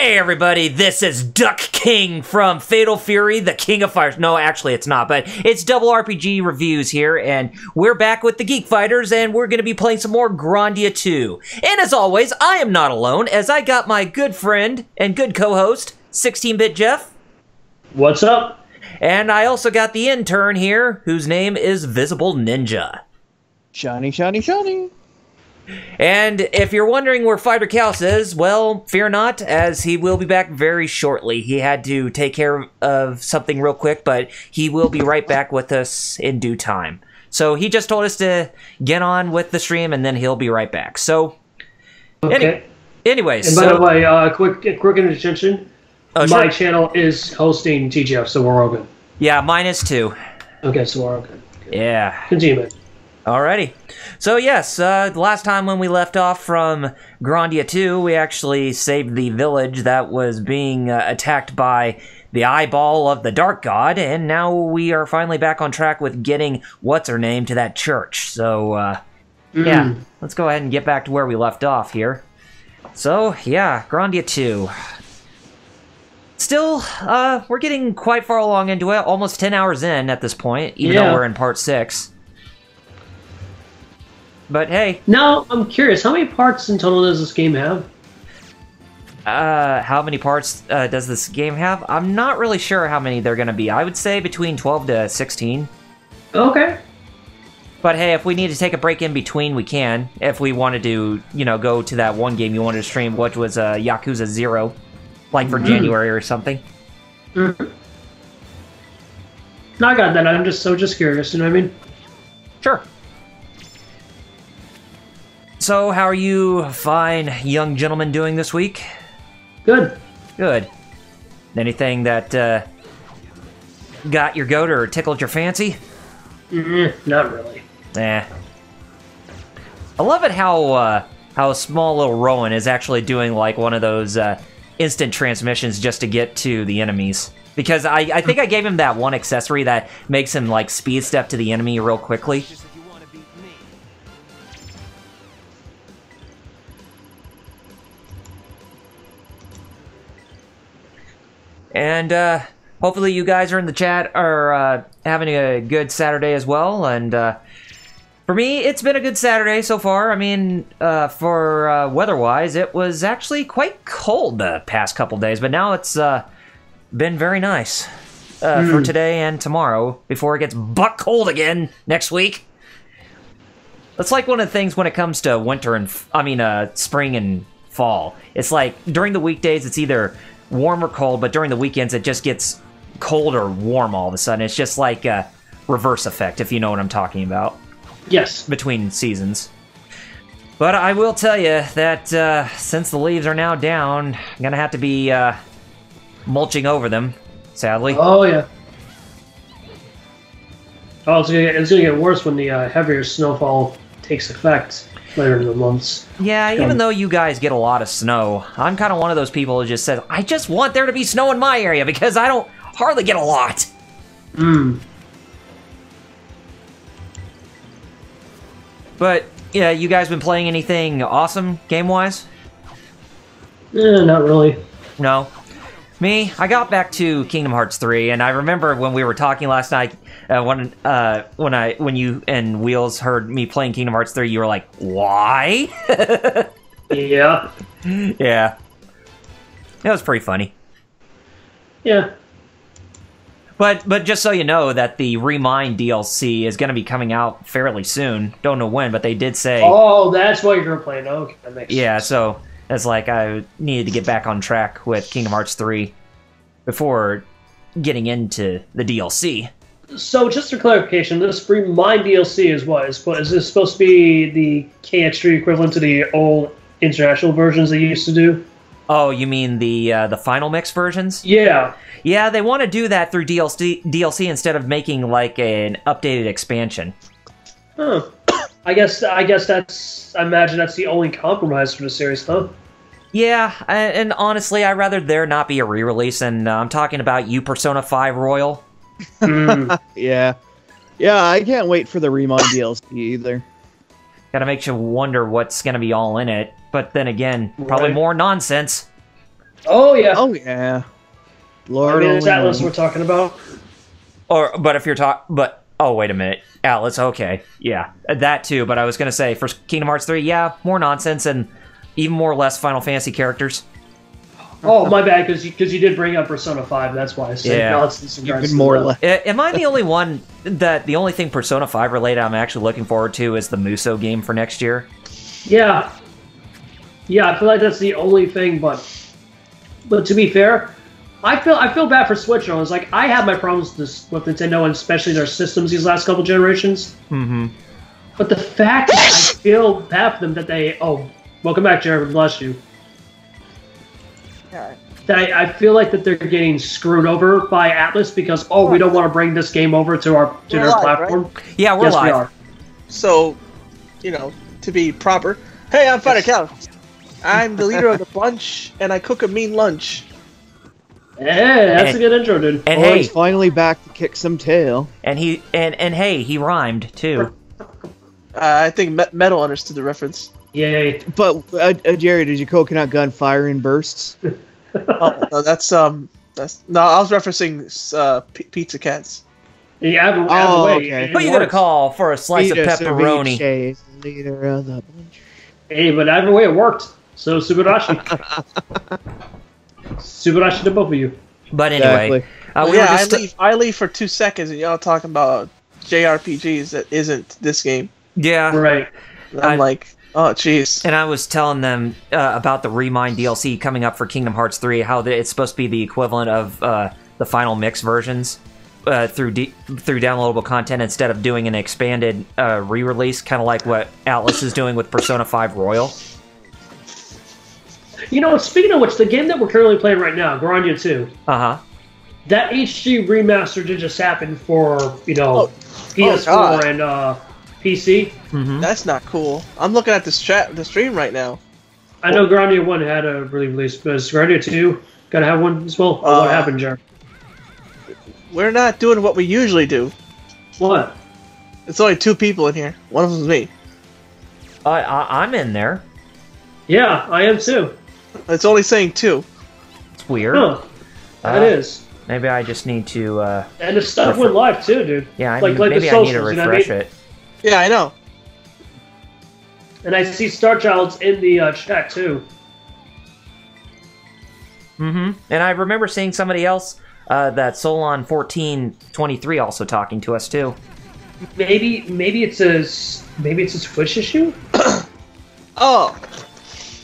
Hey everybody, this is Duck King from Fatal Fury, the King of Fighters. No, actually it's not, but it's Double RPG Reviews here, and we're back with the Geek Fighters, and we're going to be playing some more Grandia 2. And as always, I am not alone, as I got my good friend and good co-host, 16-Bit Jeff. What's up? And I also got the intern here, whose name is Visible Ninja. Shiny, shiny, shiny. And if you're wondering where Fighter Chaos is, well, fear not, as he will be back very shortly. He had to take care of something real quick, but he will be right back with us in due time. So he just told us to get on with the stream, and then he'll be right back. So, okay. Anyways. And by the way, quick interjection. Oh, my sure. channel is hosting TGF, so we're all good. Yeah, mine is too. Okay, so we're all good. Yeah. Continue, man. Alrighty. So yes, last time when we left off from Grandia 2, we actually saved the village that was being attacked by the eyeball of the Dark God, and now we are finally back on track with getting what's-her-name to that church. So, yeah, let's go ahead and get back to where we left off here. So, yeah, Grandia 2. Still, we're getting quite far along into it, almost 10 hours in at this point, even though we're in part 6. But hey. Now, I'm curious, how many parts in total does this game have? How many parts does this game have? I'm not really sure how many they're going to be. I would say between 12 to 16. Okay. But hey, if we need to take a break in between, we can. If we wanted to, you know, go to that one game you wanted to stream, which was Yakuza 0. Like for January or something. No, I got that. I'm just curious, you know what I mean? Sure. So, how are you fine young gentlemen doing this week? Good. Good. Anything that got your goat or tickled your fancy? Not really. I love it how small little Rowan is actually doing like one of those instant transmissions just to get to the enemies. Because I think I gave him that one accessory that makes him like speed step to the enemy real quickly. And hopefully you guys are in the chat are having a good Saturday as well. And for me, it's been a good Saturday so far. I mean, for weather-wise, it was actually quite cold the past couple days. But now it's been very nice for today and tomorrow before it gets butt cold again next week. That's like one of the things when it comes to winter and, spring and fall. It's like during the weekdays, it's either warm or cold, but during the weekends it just gets cold or warm all of a sudden. It's just like a reverse effect, if you know what I'm talking about. Yes. Between seasons. But I will tell you that since the leaves are now down, I'm gonna have to be mulching over them, sadly. Oh, yeah. Oh, it's gonna get worse when the heavier snowfall takes effect later in the months. Yeah, even though you guys get a lot of snow, I'm kind of one of those people who just says, I just want there to be snow in my area because I don't hardly get a lot. But, yeah, you guys been playing anything awesome game-wise? Not really. No. Me, I got back to Kingdom Hearts 3, and I remember when we were talking last night, when you and Wheels heard me playing Kingdom Hearts 3, you were like, why? Yeah. Yeah. It was pretty funny. Yeah. But just so you know that the Remind DLC is going to be coming out fairly soon. Don't know when, but they did say... Oh, that's what you're playing. Okay, that makes sense. So it's like I needed to get back on track with Kingdom Hearts 3 before getting into the DLC. So, just for clarification, this Remind DLC is what? Is this supposed to be the KH3 equivalent to the old international versions they used to do? Oh, you mean the final mix versions? Yeah. Yeah, they want to do that through DLC instead of making like an updated expansion. Huh. I guess I imagine that's the only compromise for the series, huh? Yeah, and honestly, I'd rather there not be a re-release, and I'm talking about you Persona 5 Royal. Yeah. Yeah, I can't wait for the Remind DLC either. Gotta make you wonder what's gonna be all in it, but then again, probably more nonsense. Oh yeah. Oh yeah. Lord I mean, only it's Atlas knows. we're talking about. But if you're oh, wait a minute. Atlas, okay. Yeah, that too. But I was going to say, for Kingdom Hearts 3, yeah, more nonsense and even more less Final Fantasy characters. Oh, my bad, because you did bring up Persona 5. That's why I said Yeah. nonsense. in regards Even to more that. less. Am I the only one the only thing Persona 5 related I'm actually looking forward to is the Muso game for next year? Yeah. Yeah, I feel like that's the only thing, but to be fair, I feel bad for Switch owners. Like, I have my problems with Nintendo, and especially their systems these last couple generations. Mm-hmm. But the fact that I feel bad for them that they... Oh, welcome back, Jared. Bless you. Yeah. That I feel like that they're getting screwed over by Atlas because, we don't want to bring this game over to their live, platform. Yeah, we're Yes, live. we are. So, to be proper, hey, I'm Fighter Cal. I'm the leader of the bunch, and I cook a mean lunch. Hey, that's a good intro, dude. And Oh, hey, he's finally back to kick some tail. and hey, he rhymed too. I think Metal understood the reference. Yay. But Jerry, did your coconut gun fire in bursts? Oh, no, that's I was referencing Pizza Cats. Yeah, either Oh, way, okay. it Who are you gonna works. call for a slice of Vita pepperoni? Ceviche, leader of the bunch. Hey, but either way, it worked. So, Subarashi. Subarashi to both of you. But anyway, Exactly. we were Yeah, just I leave for 2 seconds, and y'all talking about JRPGs that isn't this game. yeah. Right. And I'm like, oh, jeez. And I was telling them about the Remind DLC coming up for Kingdom Hearts 3, how it's supposed to be the equivalent of the final mix versions through downloadable content instead of doing an expanded re-release, kind of like what Atlas is doing with Persona 5 Royal. You know, speaking of which, the game that we're currently playing right now, Grandia 2, Uh-huh. that HD remaster did just happen for, PS4 God. and PC. Mm-hmm. That's not cool. I'm looking at the stream right now. I know Grandia 1 had a release, but is Grandia 2 gonna have one as well? Or what happened, Jared? We're not doing what we usually do. What? It's only 2 people in here. One of them's me. I'm in there. Yeah, I am too. It's only saying 2. It's weird. Huh. That is. Maybe I just need to... And the stuff went live too, dude. yeah, like maybe the I need to socials, you know what I refresh mean? it. Yeah, I know. And I see Starchild's in the chat too. Mm-hmm. And I remember seeing somebody else, that Solon1423 also talking to us too. Maybe it's a Twitch issue. Oh,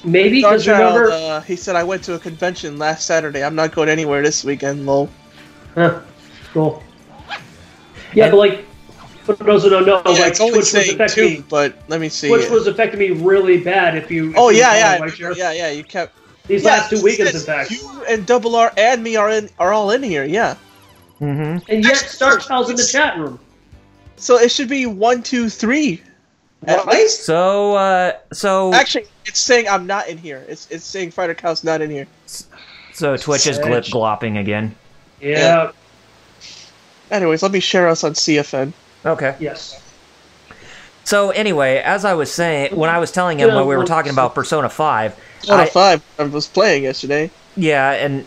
Maybe because Starchild, remember. he said I went to a convention last Saturday. I'm not going anywhere this weekend, lol. Huh. Cool. Yeah, And- but like, for those who don't know, Yeah, like it's only Twitch was saying affecting 2, me. but let me see. Twitch was affecting me really bad. If you. Oh if you yeah, follow, right, Jared? yeah. You kept These yeah, last 2 it weekends, in says fact. You and Double R and me are all in here. Yeah. Mm-hmm. And yet, Starchild's in the chat room. So it should be 1, 2, 3. At least. So Actually, it's saying I'm not in here. It's saying Fighter Cow's not in here. so Twitch is glopping again. Yeah. Anyways, let me share us on CFN. Okay. Yes. So anyway, as I was saying, when I was telling him when we were talking about Persona 5, Persona 5 I was playing yesterday. yeah, and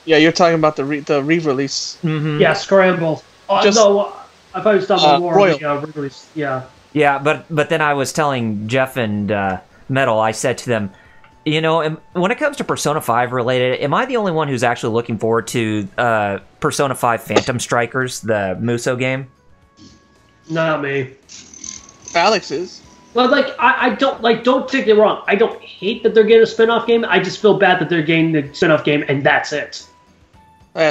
Yeah, you're talking about the re-release. mhm. Yeah, Scramble. Oh, Just- no, I thought you was talking about more Royal. of the release. Yeah. Yeah, but then I was telling Jeff and Metal, I said to them, when it comes to Persona 5 related, am I the only one who's actually looking forward to Persona 5 Phantom Strikers, the Muso game? Not me. Alex is. Well, like, I don't take it wrong. I don't hate that they're getting a spin-off game. I just feel bad that they're getting the spin-off game, and that's it.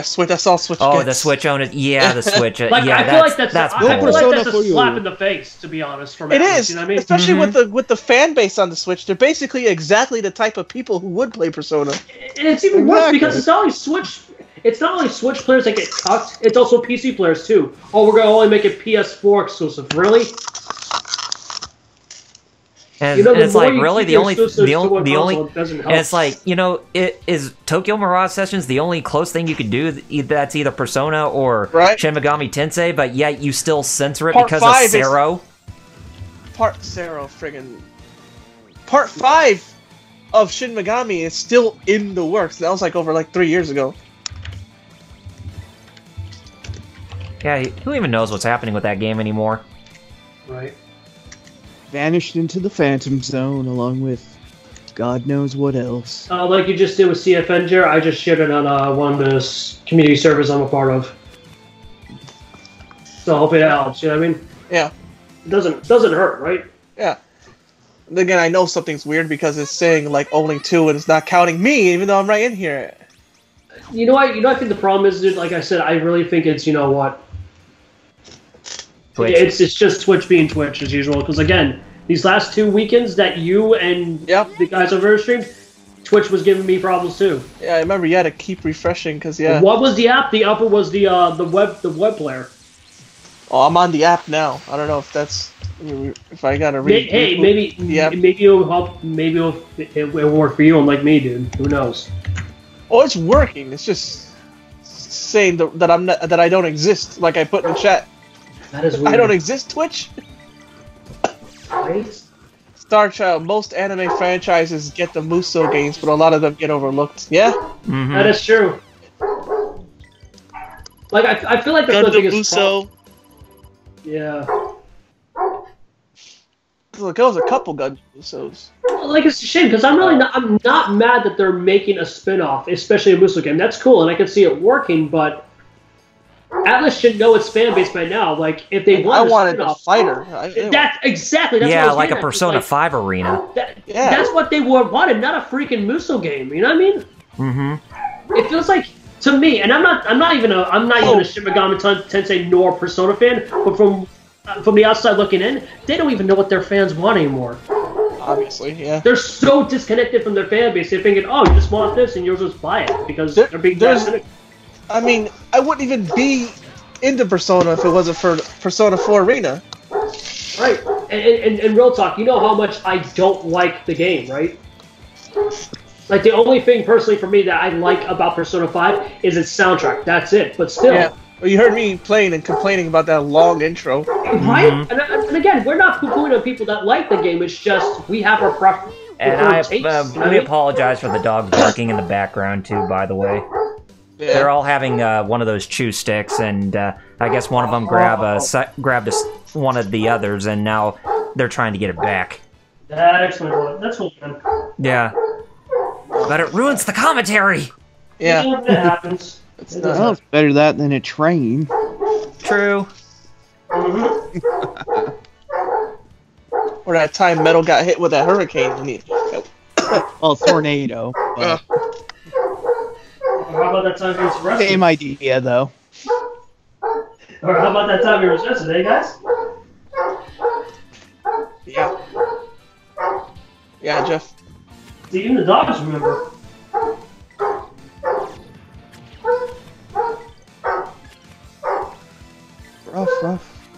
Switch. That's all Switch. Oh, gets. the Switch owners. Yeah, the Switch. Like, yeah, I feel like that's no I feel Persona like that's for a you. slap in the face, to be honest. From It Atlas, is, you know what I mean? especially with the fan base on the Switch. They're basically exactly the type of people who would play Persona. And it's even worse Exactly. because it's not only Switch. It's not only Switch players that get cucked. It's also PC players too. Oh, we're gonna only make it PS4 exclusive. Really? And, You know, and the it's more like you really keep the your only exclusives the to only one the only. console, it doesn't help. And it's like is Tokyo Mirage Sessions the only close thing you could do that's either Persona or Right. Shin Megami Tensei, but yet you still censor it Part because of 5 is- Sero. Part 0, friggin'. Part 5 of Shin Megami is still in the works. That was like over like 3 years ago. Yeah, who even knows what's happening with that game anymore? Right. Vanished into the Phantom Zone along with God knows what else. Like you just did with CFN, Jer, I just shared it on one of the community servers I'm a part of. So I hope it helps. You know what I mean? Yeah. It doesn't hurt, right? Yeah. And again, I know something's weird because it's saying like only 2 and it's not counting me, even though I'm right in here. You know what? I think the problem is, dude, like I said, I really think it's, you know what? Twitch. It's just Twitch being Twitch as usual. Because again, these last 2 weekends that you and the guys over streamed, Twitch was giving me problems too. Yeah, I remember you had to keep refreshing because What was the app? The upper was the web player. Oh, I'm on the app now. I don't know if that's if I gotta read. Hey, maybe it'll help. Maybe it'll work for you, unlike me, dude. Who knows? Oh, it's working. It's just saying that I don't exist. Like I put in the chat. That is weird. I don't exist, Twitch. Right? Star Child. Most anime franchises get the Muso games, but a lot of them get overlooked. Yeah. Mm-hmm. That is true. Like I feel like that's the biggest Muso. Yeah. Look, there was a couple Gundam Musos. Like it's a shame because I'm not mad that they're making a spin-off, especially a Muso game. That's cool, and I can see it working. But Atlas should know its fan base by now. Like if they want, I wanted a fighter. That's exactly. That's yeah, what I was like a getting at. Persona Like, 5 arena. That's what they wanted, not a freaking Muso game. You know what I mean? Mm-hmm. It feels like to me, and I'm not even a Shin Megami Tensei nor Persona fan, but from the outside looking in, they don't even know what their fans want anymore. Obviously, yeah. They're so disconnected from their fan base. They're thinking, "Oh, you just want this, and you'll just buy it because they're being that." I mean, I wouldn't even be into Persona if it wasn't for Persona 4 Arena. Right. And real talk, you know how much I don't like the game, right? Like, the only thing, personally, for me that I like about Persona 5 is its soundtrack. That's it. But still... Yeah. Well, you heard me playing and complaining about that long intro. Right? Mm-hmm. And again, we're not poo-pooing on people that like the game. It's just, we have our preference. And we apologize for the dogs barking in the background, too, by the way. Yeah. They're all having one of those chew sticks, and I guess one of them grabbed one of the others, and now they're trying to get it back. That's what Yeah. But it ruins the commentary! Yeah. It happens. It's better that than a train. True. Mm-hmm. Or that time Metal got hit with a hurricane. And well, tornado. How about that time he was arrested? Same idea, though. Or how about that time he was arrested, eh, guys? Yeah. Yeah, Jeff. See, even the dogs remember.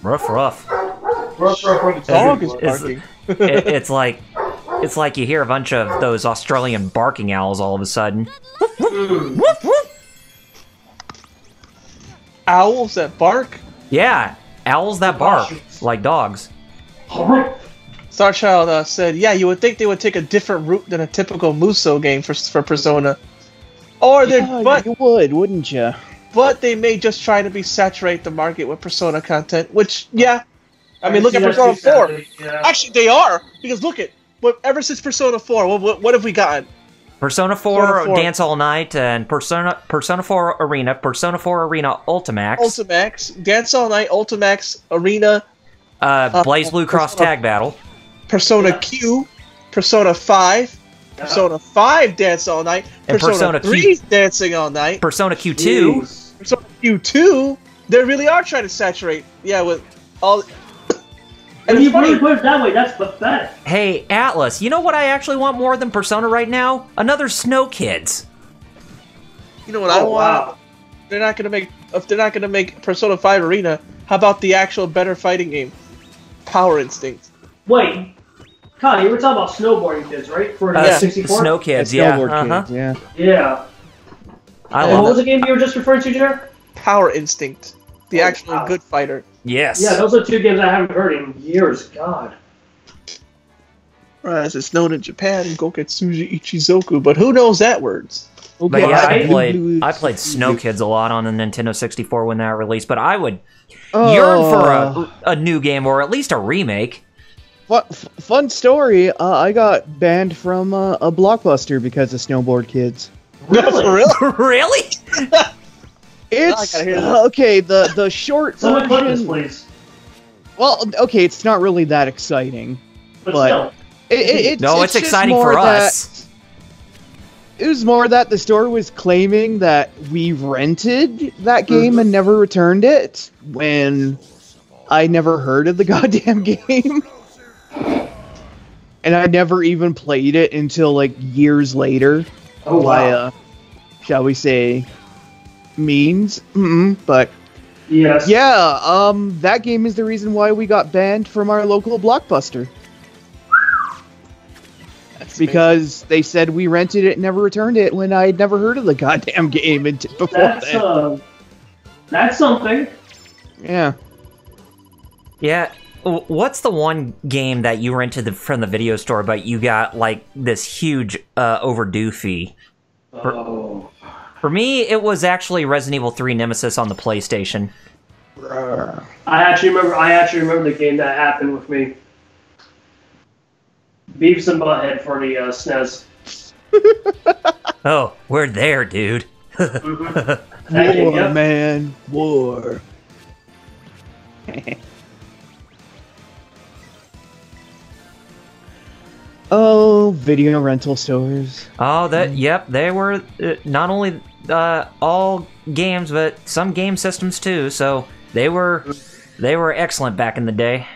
Rough. Dog is barking. It's like you hear a bunch of those Australian barking owls all of a sudden. Owls that bark? Yeah, owls that bark like dogs. Starchild said, "Yeah, you would think they would take a different route than a typical Muso game for Persona, or you would, wouldn't you? But they may just try to saturate the market with Persona content, which I mean, look at Persona 4. Yeah. Actually, they are because look at ever since Persona 4, what have we gotten? Persona 4 Dance All Night and Persona 4 Arena, Persona 4 Arena Ultimax, Dance All Night, Ultimax, Arena, Blaze Blue Cross Tag Battle, Persona Q, Persona 5, Persona 5 Dance All Night, and Persona 3 Dancing All Night, Persona Q2. Persona Q2, they really are trying to saturate, with all... And you really put it that way, that's pathetic. Hey, Atlas, you know what I actually want more than Persona right now? Another Snow Kids. You know what I want? Wow. If they're not gonna make Persona 5 Arena, how about the actual better fighting game? Power Instinct. Wait, Kyle, you were talking about snowboarding kids, right? For 64? Snow Kids, yeah. Kids, yeah. Yeah. What was the game you were just referring to, Jared? Power Instinct. The actual good fighter. Yes. Yeah, those are 2 games I haven't heard in years. God. or as it's known in Japan, Goketsuji Ichizoku. But who knows that words? But yeah, Okay. I played Snow Kids a lot on the Nintendo 64 when that released. But I would yearn for a new game or at least a remake. Fun story. I got banned from a Blockbuster because of Snowboard Kids. Really? For real? Really? It's I gotta hear this. okay. The short Someone clip this, version. please. Well, okay, it's not really that exciting. But But- still. It's just exciting more for us. It was more that the store was claiming that we rented that game and never returned it when I never heard of the goddamn game. And I never even played it until like years later. Oh, wow. Via, shall we say, means. But Yes. yeah, that game is the reason why we got banned from our local Blockbuster. That's Because they said we rented it and never returned it when I'd never heard of the goddamn game before then. That's something. Yeah. Yeah. What's the one game that you rented from the video store, but you got like this huge overdue fee? Oh. For me, it was actually Resident Evil 3 Nemesis on the PlayStation. I actually remember the game that happened with me. Beavis and Butthead for the SNES. Oh, we're there, dude. That game, War, yep. man. War. Oh, video rental stores. Oh, yep, they were not only all games, but some game systems too. So they were excellent back in the day.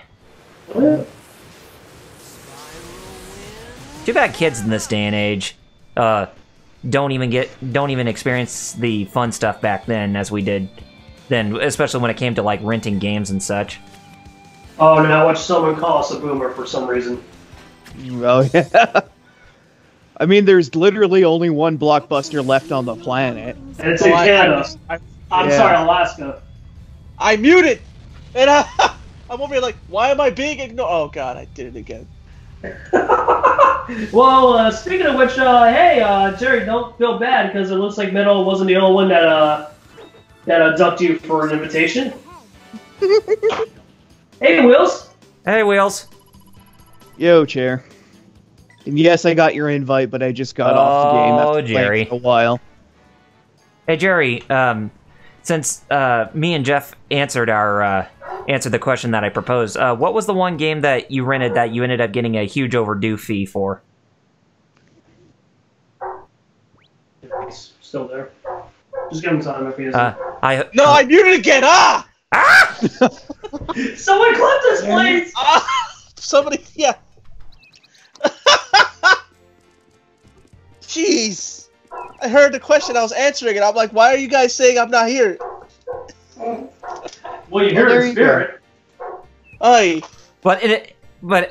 Too bad kids in this day and age don't even experience the fun stuff back then as we did then, especially when it came to like renting games and such. Oh, now watch someone call us a boomer for some reason. Oh, yeah. I mean, there's literally only one Blockbuster left on the planet. And it's in Canada. I'm Yeah. sorry, Alaska. I muted, and I'm over here like, why am I being ignored? Oh god, I did it again. Well, speaking of which, hey, Jerry, don't feel bad because it looks like Metal wasn't the only one that ducked you for an invitation. Hey, Wheels. Hey, Wheels. Yo, Chair. And yes, I got your invite, but I just got off the game after Jerry. playing for a while. Hey, Jerry. Since me and Jeff answered the question that I proposed, what was the one game that you rented that you ended up getting a huge overdue fee for? He's still there. Just give him time if he isn't. No, I muted again. Someone clip this, please. Somebody, yeah. Jeez. I heard the question, I was answering it. I'm like, why are you guys saying I'm not here? Well, you hear there the you spirit. Aye. But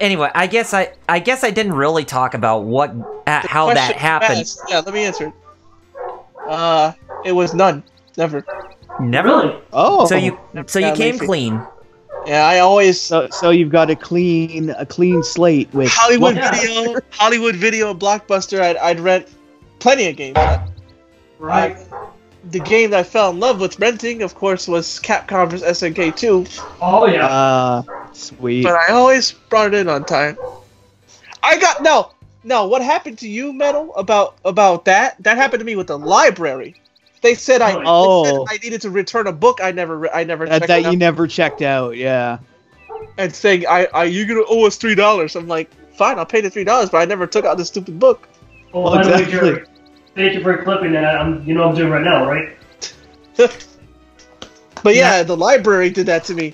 anyway, I guess I didn't really talk about how that Question happened. asked. Yeah, let me answer. It was none. Never. Never. Really? Oh, So you Yeah, came lazy. clean. Yeah, I always so you've got a clean slate with Hollywood Yeah. Video, and Blockbuster. I'd rent plenty of games. Right. The game that I fell in love with renting, of course, was Capcom vs. SNK 2. Oh, yeah. Sweet. But I always brought it in on time. I got no. What happened to you, Metal? About that? That happened to me with the library. They said I needed to return a book I never checked that out. you never checked out, yeah. And saying you're gonna owe us $3. I'm like, fine, I'll pay the $3, but I never took out the stupid book. Well, by the way, exactly. Jerry, thank you for clipping that. I'm doing right now, right? But yeah, the library did that to me.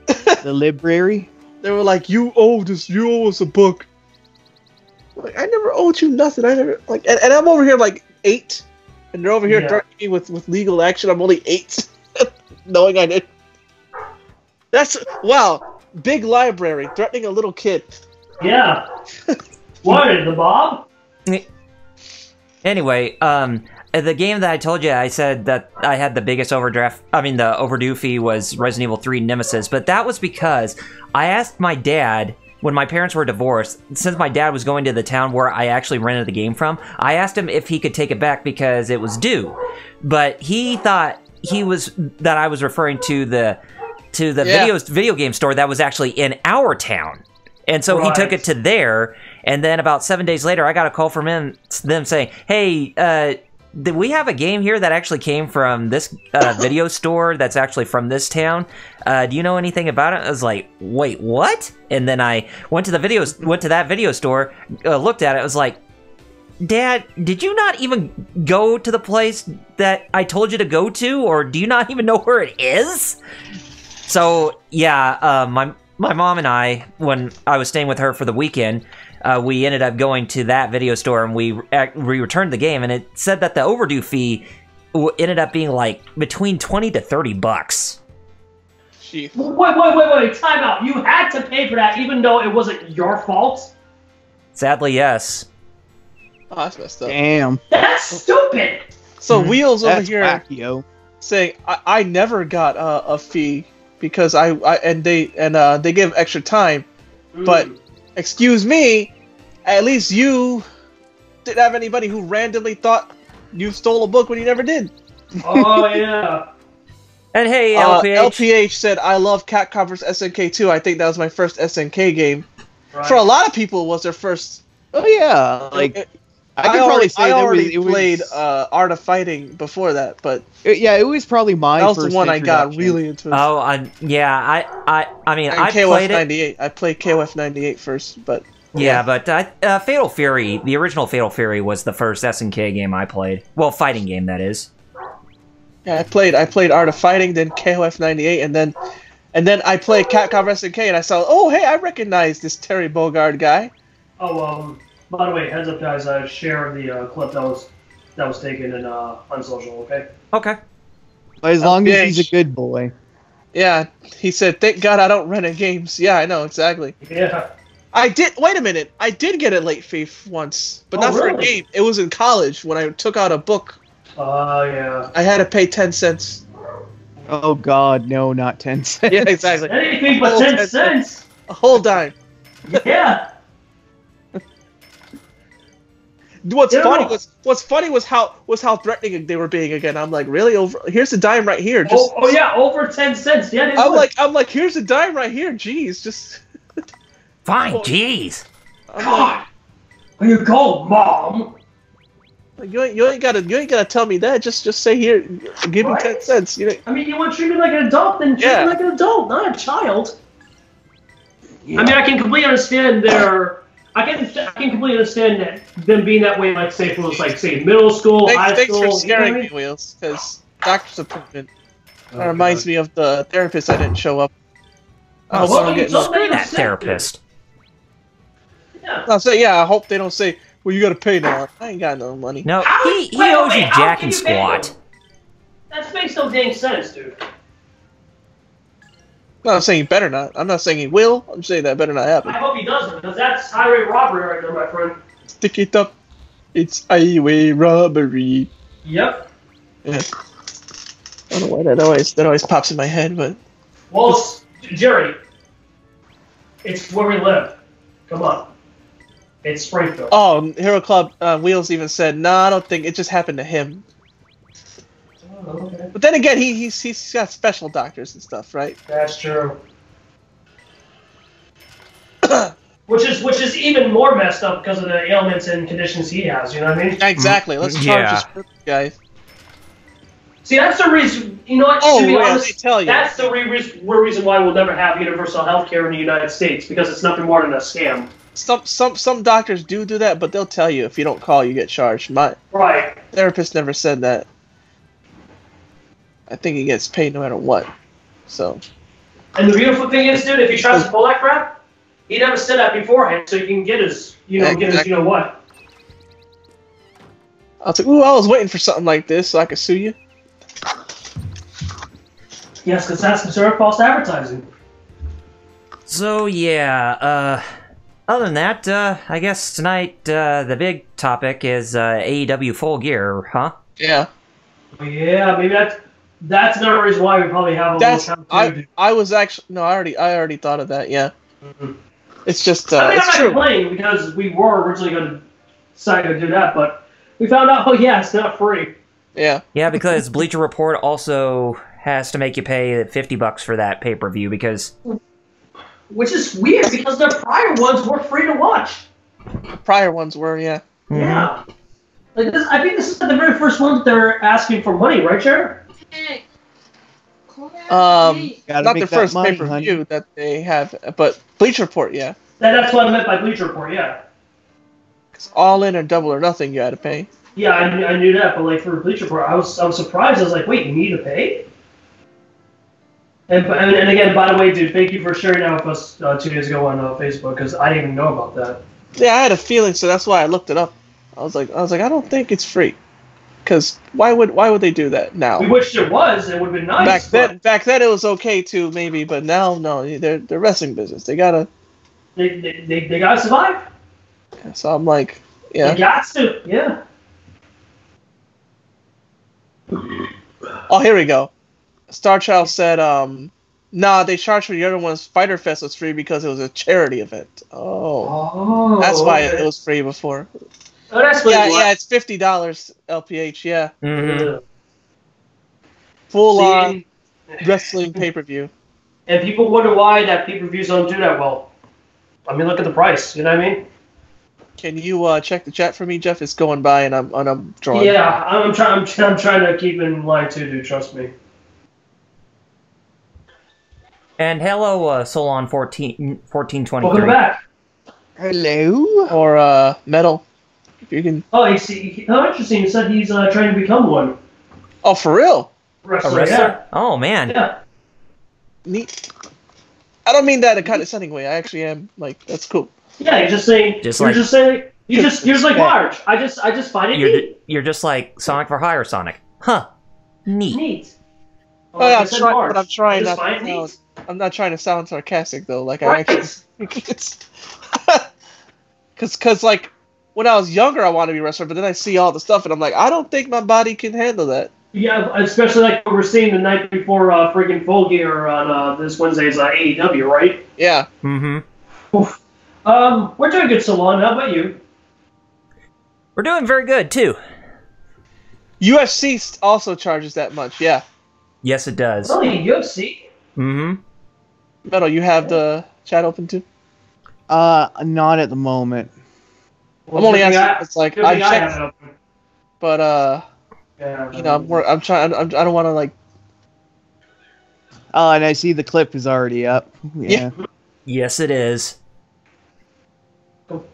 The library. They were like, you owe us a book. Like, I never owed you nothing. I never like, and I'm over here like 8, and they're over here threatening me with legal action. I'm only 8, knowing I did. That's wow, big library threatening a little kid. Yeah. What is the Bob? Anyway, the game that I told you, I said that I had the biggest the overdue fee was Resident Evil 3 Nemesis, but that was because I asked my dad when my parents were divorced, since my dad was going to the town where I actually rented the game from, I asked him if he could take it back because it was due. But he thought that I was referring to the video game store that was actually in our town. And so he took it to there, and then about 7 days later, I got a call from them saying, "Hey, we have a game here that actually came from this video store that's actually from this town. Do you know anything about it?" I was like, "Wait, what?" And then I went to that video store, looked at it. I was like, "Dad, did you not even go to the place that I told you to go to, or do you not even know where it is?" So yeah, my mom and I, when I was staying with her for the weekend, we ended up going to that video store and we returned the game, and it said that the overdue fee ended up being like between $20 to $30. Wait, time out. You had to pay for that even though it wasn't your fault? Sadly, yes. Oh, that's messed up. Damn. That's stupid! So Wheels over That's here wacky, saying, I never got a fee because they give extra time, but excuse me, at least you didn't have anybody who randomly thought you stole a book when you never did. Oh yeah. And hey, LPH. LPH said, "I love Capcom vs SNK 2. I think that was my first SNK game." Right. For a lot of people, it was their first. Oh yeah, like I could probably say I that already it was played Art of Fighting before that, but yeah, it was probably my that was first the one I got introduction. really into. Oh, yeah, I mean, And I KOF played it. 98. I played KOF 98 first, but Yeah, but Fatal Fury, the original Fatal Fury was the first SNK game I played. Well, fighting game, that is. yeah, I played Art of Fighting, then KOF 98, and then I played Capcom SNK, and I saw, oh hey, I recognize this Terry Bogard guy. Oh, by the way, heads up, guys. Share the clip that was taken in on social. Okay. Okay. But as long as LPH. he's a good boy. Yeah, he said, "Thank God I don't rent games." Yeah, I know exactly. Yeah. I did. Wait a minute. I did get a late fee once, but not for a really? game. It was in college when I took out a book. Oh yeah. I had to pay 10 cents. Oh God, no, not 10 cents. Yeah, exactly. Anything but Oh, 10 10 cents. A whole dime. Yeah. What's Yeah. funny was how threatening they were being again. I'm like, really? Here's a dime right here. Just, Oh yeah, over 10 cents. Yeah. They would. I'm like, here's a dime right here. Jeez, just. Fine, jeez. I'm like, God. Here you go, Mom. you ain't gotta tell me that. Just say here, give me 10 cents. You know. I mean, you want to treat me like an adult, then treat Yeah. me like an adult, not a child. Yeah. I mean, I can completely understand I can completely understand that them being that way, like say if it was like say middle school, high Thanks school. for scaring you know me, what Wheels. Because doctor's appointment. That reminds me of the therapist I didn't show up. Oh, well, so you get told me screw you that were sick, therapist. Yeah. I'll say, yeah, I hope they don't say, well, you gotta pay now. I ain't got no money. No, How- he wait, owes wait, you how jack can and you pay squat. him? That makes no dang sense, dude. No, I'm saying he better not. I'm not saying he will. I'm saying that better not happen. I hope he doesn't, because that's highway robbery right there, my friend. Stick it up. It's highway robbery. Yep. Yeah. I don't know why that always pops in my head, but Well, Jerry, it's where we live. Come on. It's Springfield. oh, Hero Club Wheels even said, "No, I don't think it just happened to him." Oh, okay. But then again, he's got special doctors and stuff, right? That's true. Which is even more messed up because of the ailments and conditions he has. You know what I mean? Exactly. Let's charge Yeah. this guy. See, that's the reason. You know what? Oh, to be yeah, honest, they tell you. that's the reason why we'll never have universal health care in the United States, because it's nothing more than a scam. Some doctors do that, but they'll tell you if you don't call, you get charged. My Right. therapist never said that. I think he gets paid no matter what. So And the beautiful thing is, dude, if he tries to pull that crap, he never said that beforehand, so he can get his, you know what. I was like, ooh, I was waiting for something like this so I could sue you. Yes, because that's considered false advertising. So yeah, other than that, I guess tonight the big topic is AEW Full Gear, huh? Yeah. Yeah, maybe that's another reason why we probably have a That's little count. I was actually no, I already thought of that. Yeah. Mhm. It's just I mean, I'm it's not true. complaining because we were originally going to decide to do that, but we found out, oh yeah, it's not free. Yeah. Yeah, because Bleacher Report also has to make you pay $50 for that pay-per-view because... Which is weird because the prior ones were free to watch. The prior ones were, yeah. Mhm. Yeah. Like this, I think this is the very first one that they're asking for money, right, Jared? Gotta Not make the that first money, pay-per-view honey. that they have, but Bleacher Report, yeah. That's what I meant by Bleacher Report, yeah. 'Cause all in or double or nothing, you had to pay. Yeah, I knew that, but like for Bleacher Report, I was surprised. I was like, wait, you need to pay? And again, by the way, dude, thank you for sharing that with us 2 days ago on Facebook because I didn't even know about that. Yeah, I had a feeling, so that's why I looked it up. I was like, I don't think it's free, because why would they do that now? We wished it was. It would have been nice. Back then it was okay too, maybe, but now no, they're wrestling business. They gotta. They gotta survive. So I'm like, They yeah. got to, yeah. Oh, here we go. Star Child said, nah, they charged for the other ones. Fighter Fest was free because it was a charity event. Oh, that's why it was free before. Oh, that's what Yeah, it's $50 LPH. Yeah, Mhm. full on wrestling pay-per-view. And people wonder why that pay-per-views don't do that well. I mean, look at the price. You know what I mean? Can you check the chat for me, Jeff? It's going by, and I'm drawing. Yeah, I'm trying to keep in line too, dude. Trust me. And hello, Solon 1423. Welcome back. Hello. Or metal, if you can. Oh, interesting. He said he's trying to become one. Oh, for real? A Wrestler, wrestler? Oh, man. Yeah. Neat. I don't mean that in a condescending way. I actually am like, that's cool. Yeah, you're just saying. You're just like Marge. I just find it neat. You're just like Sonic for Hire Sonic. Huh. Neat. Neat. Oh, yeah, I said Marge. I'm trying I just not find to it neat. sound. I'm not trying to sound sarcastic though. Like Right. I actually, because like when I was younger, I wanted to be a wrestler, but then I see all the stuff, and I'm like, I don't think my body can handle that. Yeah, especially like what we're seeing the night before freaking Full Gear on this Wednesday's AEW, right? Yeah. Mm-hmm. Oof. We're doing good, Salon. How about you? We're doing very good, too. UFC also charges that much. Yeah. Yes, it does. Really, UFC? Mm-hmm. Metal, you have the chat open too? Not at the moment. Well, I'm only good thing asking. It's like good I thing have checked, it open. but Yeah, you know, I'm trying. I don't want to like. Oh, and I see the clip is already up. Yeah. Yes, it is. Cool.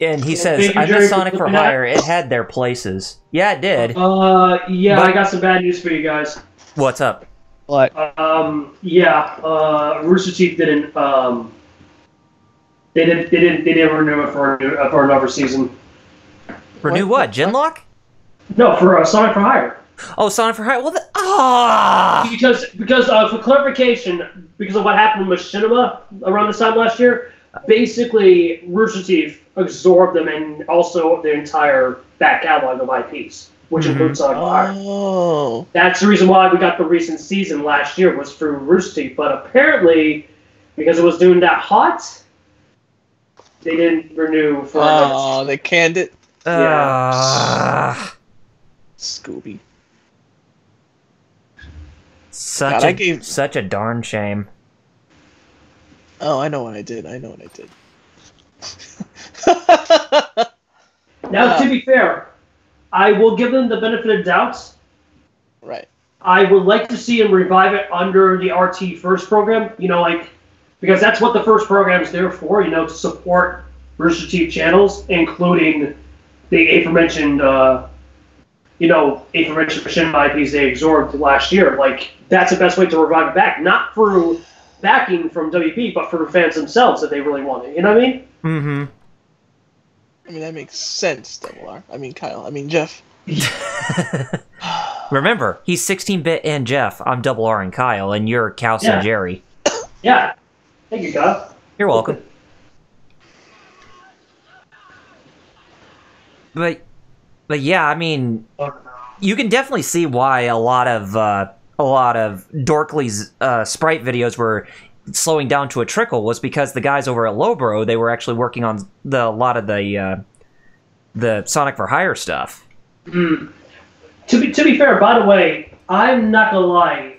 And he Thank says, you, I Jerry, miss for Sonic for looking at- Hire. It had their places. Yeah, it did. Yeah, But- I got some bad news for you guys. What's up? But Rooster Teeth didn't. They didn't renew it for another season. Renew what? Genlock? No, for Sonic for Hire. Oh, Sonic for Hire. Well, Because for clarification, because of what happened with Machinima around this time last year, basically Rooster Teeth absorbed them and also the entire back catalog of IPs, which includes Sonic for Hire. Oh. That's the reason why we got the recent season last year was through Rooster Teeth, but apparently because it was doing that hot, they didn't renew for another Oh, they canned it. Scooby. Such God, such a darn shame. Oh, I know what I did. I know what I did. Now, to be fair, I will give them the benefit of doubts. Right. I would like to see him revive it under the RT First program, because that's what the first program is there for, to support Rooster Teeth channels, including the aforementioned Machinima IPs they absorbed last year. Like, that's the best way to revive it back, not through backing from WP, but for the fans themselves if they really want it. You know what I mean? Mm-hmm. I mean, that makes sense, Double R. I mean, Kyle. I mean, Jeff. Remember, he's 16-bit and Jeff. I'm Double R and Kyle, and you're Kaus and Jerry. Yeah. Thank you, Kyle. You're welcome. But yeah, I mean, you can definitely see why a lot of Dorkly's sprite videos were slowing down to a trickle was because the guys over at Lowbro, they were actually working on a lot of the Sonic for Hire stuff. To be fair, by the way, I'm not gonna lie.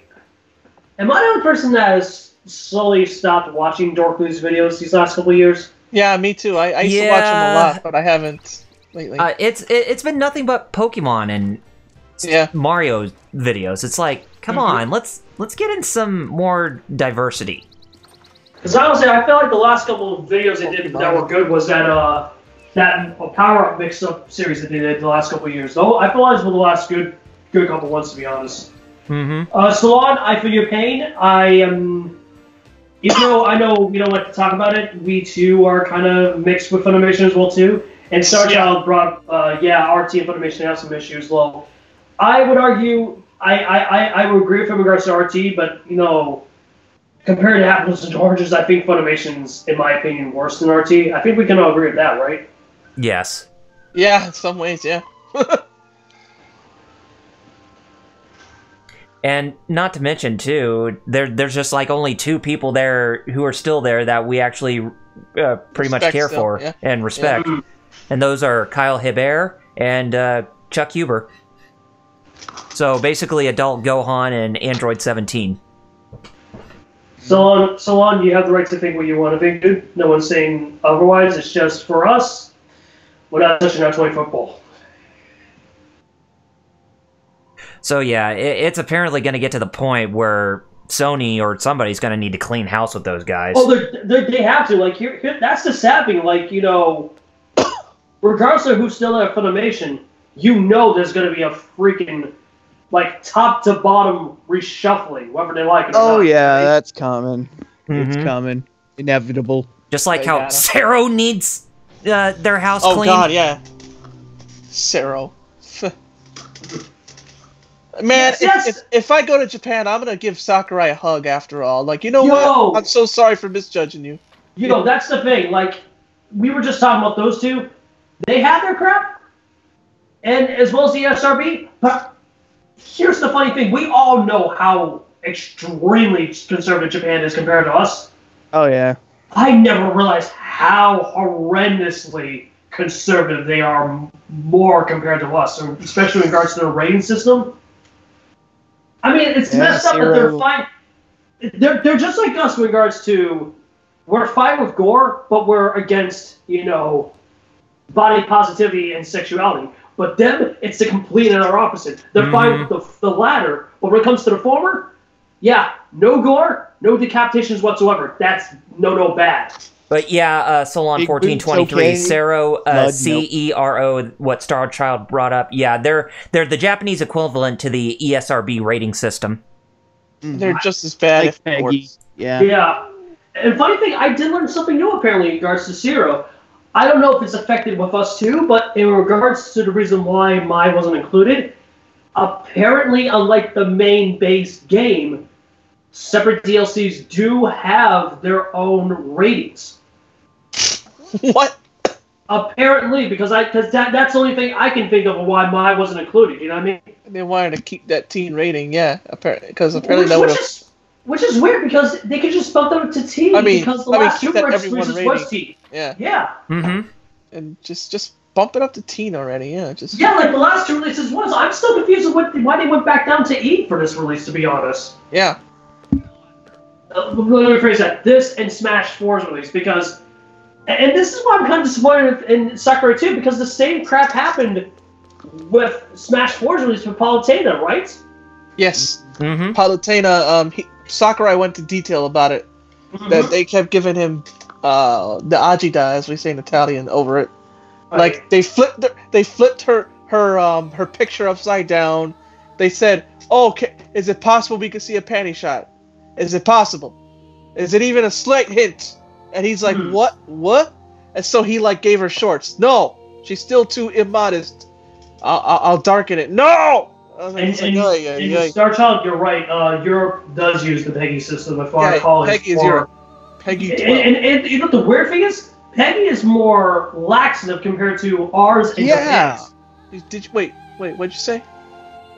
Am I the only person that has slowly stopped watching Dorkly's videos these last couple of years? Yeah, me too. I used to watch them a lot, but I haven't lately. It's been nothing but Pokemon and Mario videos. It's like, come on, let's get in some more diversity. Because honestly, I feel like the last couple of videos they did that were good was that Power Up mix-up series that they did the last couple of years. Though I feel like it's one of the last good couple ones, to be honest. Salon, I feel your pain. I am, even though I know we don't like to talk about it, we too are kind of mixed with Funimation as well too. And Starchild brought, RT and Funimation have some issues. Well, I would argue, I would agree with him in regards to RT, but compared to apples and oranges, I think Funimation's, in my opinion, worse than RT. I think we can all agree with that, right? Yes. Yeah, in some ways, yeah. And not to mention, too, there's just like only 2 people there who are still there that we actually pretty much care for and respect. Yeah. And those are Kyle Hebert and Chuck Huber. So basically adult Gohan and Android 17. Salon, you have the right to think what you want to think, dude. No one's saying otherwise. It's just, for us, we're not touching our toy football. So yeah, it's apparently going to get to the point where Sony or somebody's going to need to clean house with those guys. Oh, they have to. Like, here, that's the sad thing. Like, regardless of who's still at Funimation, there's going to be a freaking, like, top to bottom reshuffling, whether they like it or not. Oh yeah, that's common. It's common, inevitable. Just like how Cero needs their house cleaned. Oh god, yeah. Cero. Man, if I go to Japan, I'm gonna give Sakurai a hug after all. Like, what? I'm so sorry for misjudging you. That's the thing. Like, we were just talking about those two. They had their crap, and as well as the SRB. But here's the funny thing: we all know how extremely conservative Japan is compared to us. Oh yeah. I never realized how horrendously conservative they are more compared to us, especially in regards to their rating system. I mean, it's messed up that they're fine. They're just like us in regards to, we're fine with gore, but we're against, body positivity and sexuality. But them, it's the complete and utter opposite. They're fine with the latter, but when it comes to the former, no gore, no decapitations whatsoever. That's no bad. But yeah, Solon 1423, Cero, Cero, what Starchild brought up. Yeah, they're the Japanese equivalent to the ESRB rating system. They're just as bad, like Peggy. Yeah. Yeah. And funny thing, I did learn something new apparently in regards to Cero. I don't know if it's affected with us too, but in regards to the reason why mine wasn't included, apparently, unlike the main base game, separate DLCs do have their own ratings. What? Apparently, because that's the only thing I can think of why mine wasn't included. You know what I mean? They wanted to keep that teen rating, because apparently that would have. Which is weird because they could just bump them to T. Because the last Super exclusive was T. Yeah. Yeah. And just bump it up to teen already. Yeah. Like the last 2 releases was. I'm still confused with why they went back down to E for this release. To be honest. Yeah. Let me rephrase that. This and Smash 4's release because. And this is why I'm kind of disappointed in Sakurai too, because the same crap happened with Smash 4's release with Palutena, right? Yes. Palutena, Sakurai went into detail about it. That they kept giving him the agita, as we say in Italian, over it. Like they flipped her picture upside down. They said, "Oh, is it possible we could see a panty shot? Is it possible? Is it even a slight hint?" And he's like, what? And so he gave her shorts. No, she's still too immodest. I'll darken it. No! And Starchild, you're right. Europe does use the Peggy system, if I recall. Peggy is Europe. Peggy 12. And the weird thing is, Peggy is more laxative compared to ours and Japan's. Did you, wait, what'd you say?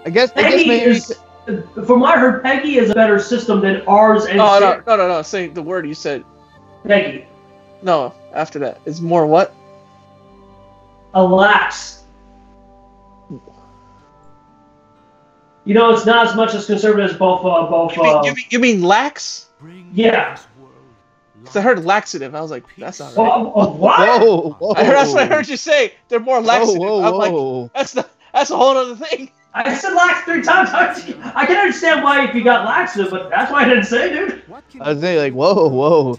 I guess maybe from what I heard, Peggy is a better system than ours and No. Say the word you said. Peggy. No, after that. It's more what? Lax. You know, it's not as much as conservative as both. You mean lax? Yeah. Because I heard laxative. I was like, that's not right. What? Whoa. That's what I heard you say. They're more laxative. I'm like, that's a whole other thing. I said lax 3 times. I can understand why if you got laxative, but that's why I didn't say, dude. I was like, whoa.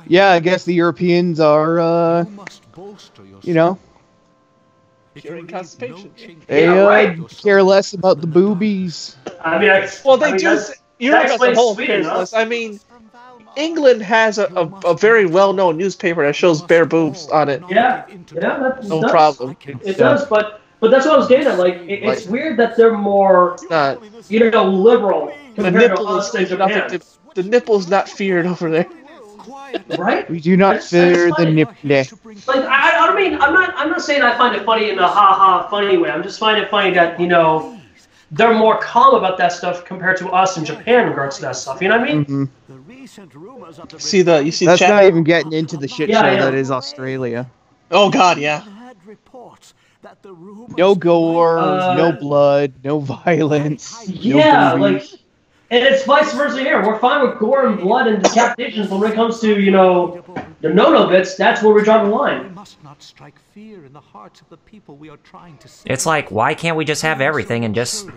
Yeah, I guess the Europeans are, you know, Curing constipation. They care less about the boobies. I mean, they do. Europe as a whole cares less. I mean, England has a very well-known newspaper that shows bare boobs on it. Yeah, no problem. It does, but that's what I was getting at. Like, it's weird that they're more, liberal compared to us in Japan. The nipple's not feared over there. Right? We do not fear the nipple. Like, I don't mean, I'm not saying I find it funny in a ha-ha funny way. I'm just finding it funny that, they're more calm about that stuff compared to us in Japan in regards to that stuff. You know what I mean? Mm-hmm. See that's chat? Not even getting into the shit show that is Australia. Oh God, yeah. No gore, no blood, no violence. Yeah, no like, and it's vice versa here. We're fine with gore and blood and decapitations, but when it comes to, the no-no bits, that's where we draw the line. We must not strike fear in the hearts of the people we are trying to save. It's like, why can't we just have everything and just...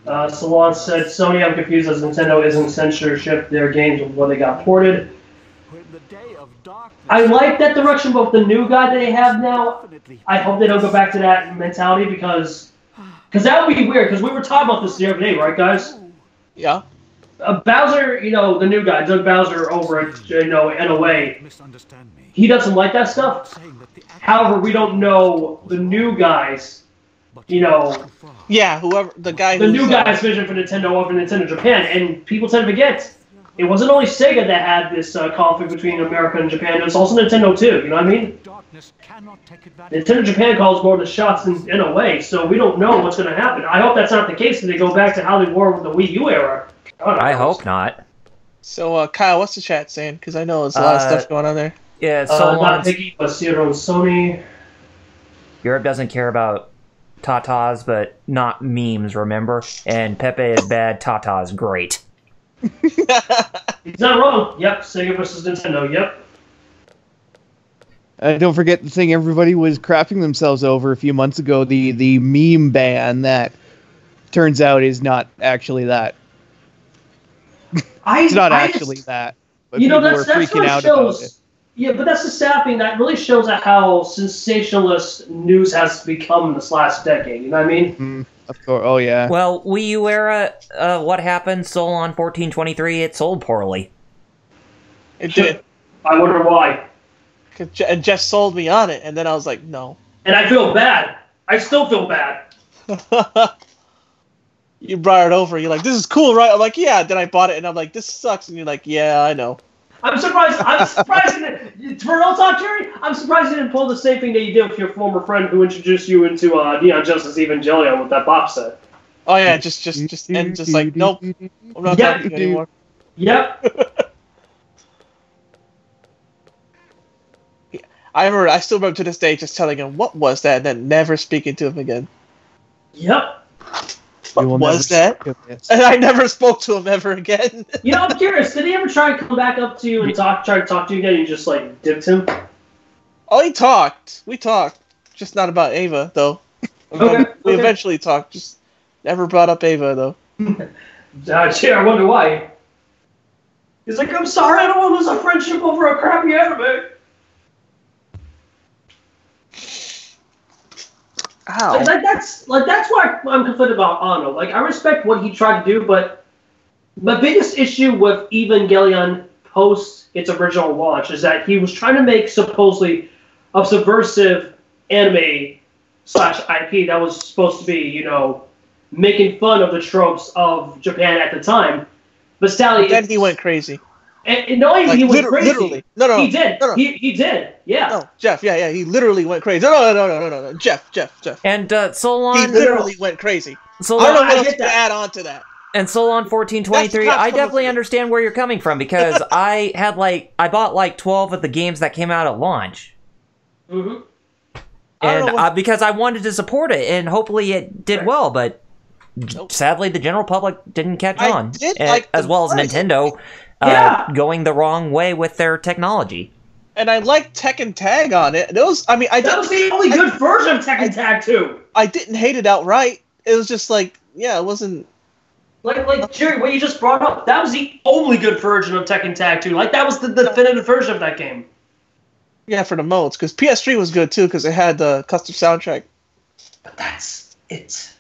Salon said, Sony, I'm confused as Nintendo isn't censorship their games when they got ported. I like that direction, but the new guy that they have now, I hope they don't go back to that mentality because that would be weird, because we were talking about this the other day, right, guys? Yeah. Bowser, the new guy, Doug Bowser over at, NOA, he doesn't like that stuff. However, we don't know the new guys, Yeah, whoever, the guy the new guy's vision for Nintendo over Nintendo Japan, and people tend to forget. It wasn't only Sega that had this conflict between America and Japan, it was also Nintendo too, you know what I mean? Nintendo Japan calls more the shots in a way, so we don't know what's going to happen. I hope that's not the case and they go back to how they were with the Wii U era. I hope not. So, Kyle, what's the chat saying? Because I know there's a lot of stuff going on there. Yeah, so not Piggy, but Zero and Sony. Europe doesn't care about tatas, but not memes, remember? And Pepe is bad, Tata is great. He's not wrong. Yep, Sega versus Nintendo, yep. Don't forget the thing everybody was crapping themselves over a few months ago, the meme ban that turns out is not actually that. It's not actually that. But people were freaking out about it. Yeah, but that's the sad thing. That really shows how sensationalist news has become this last decade. You know what I mean? Of course. Oh, yeah. Well, Wii U era, what happened? Sold on 1423, it sold poorly. It did. I wonder why. And Jeff sold me on it, and then I was like, no. And I feel bad. I still feel bad. You brought it over. You're like, this is cool, right? I'm like, yeah. Then I bought it, and I'm like, this sucks. And you're like, yeah, I know. I'm surprised. For real talk, Jerry, I'm surprised you didn't pull the same thing that you did with your former friend who introduced you into Neon Justice Evangelion with that box set. Oh yeah, just like, nope, I'm not talking to you anymore. Yep. I still remember to this day just telling him what was that, and then never speaking to him again. Yep. What was that? And I never spoke to him ever again. I'm curious. Did he ever try to come back up to you and try to talk to you again? And you just like dipped him? Oh, he talked. We talked, just not about Ava though. We eventually talked. Just never brought up Ava though. Gee, I wonder why. He's like, I'm sorry, I don't want to lose a friendship over a crappy anime. Ow. That's why I'm conflicted about Anno. Like, I respect what he tried to do, but my biggest issue with Evangelion post its original launch is that he was trying to make supposedly a subversive anime / IP that was supposed to be, making fun of the tropes of Japan at the time. But Sally, then he went crazy. And not only he went crazy. Literally. No. He did. No. He did. Yeah. No, Jeff. Yeah. He literally went crazy. No. Jeff. And Solon. He literally went crazy. Solon, I don't know what else to add on to that. And Solon 1423, I definitely understand where you're coming from because I bought like 12 of the games that came out at launch. Mm-hmm. And because I wanted to support it, and hopefully it did well, but sadly the general public didn't catch on. As well as Nintendo going the wrong way with their technology. And I liked Tekken Tag on it. That was the only good version of Tekken Tag 2. I didn't hate it outright. It was just like, it wasn't... Like Jerry, what you just brought up, that was the only good version of Tekken Tag 2. Like, that was the definitive version of that game. Yeah, for the modes, because PS3 was good, too, because it had the custom soundtrack. But that's it.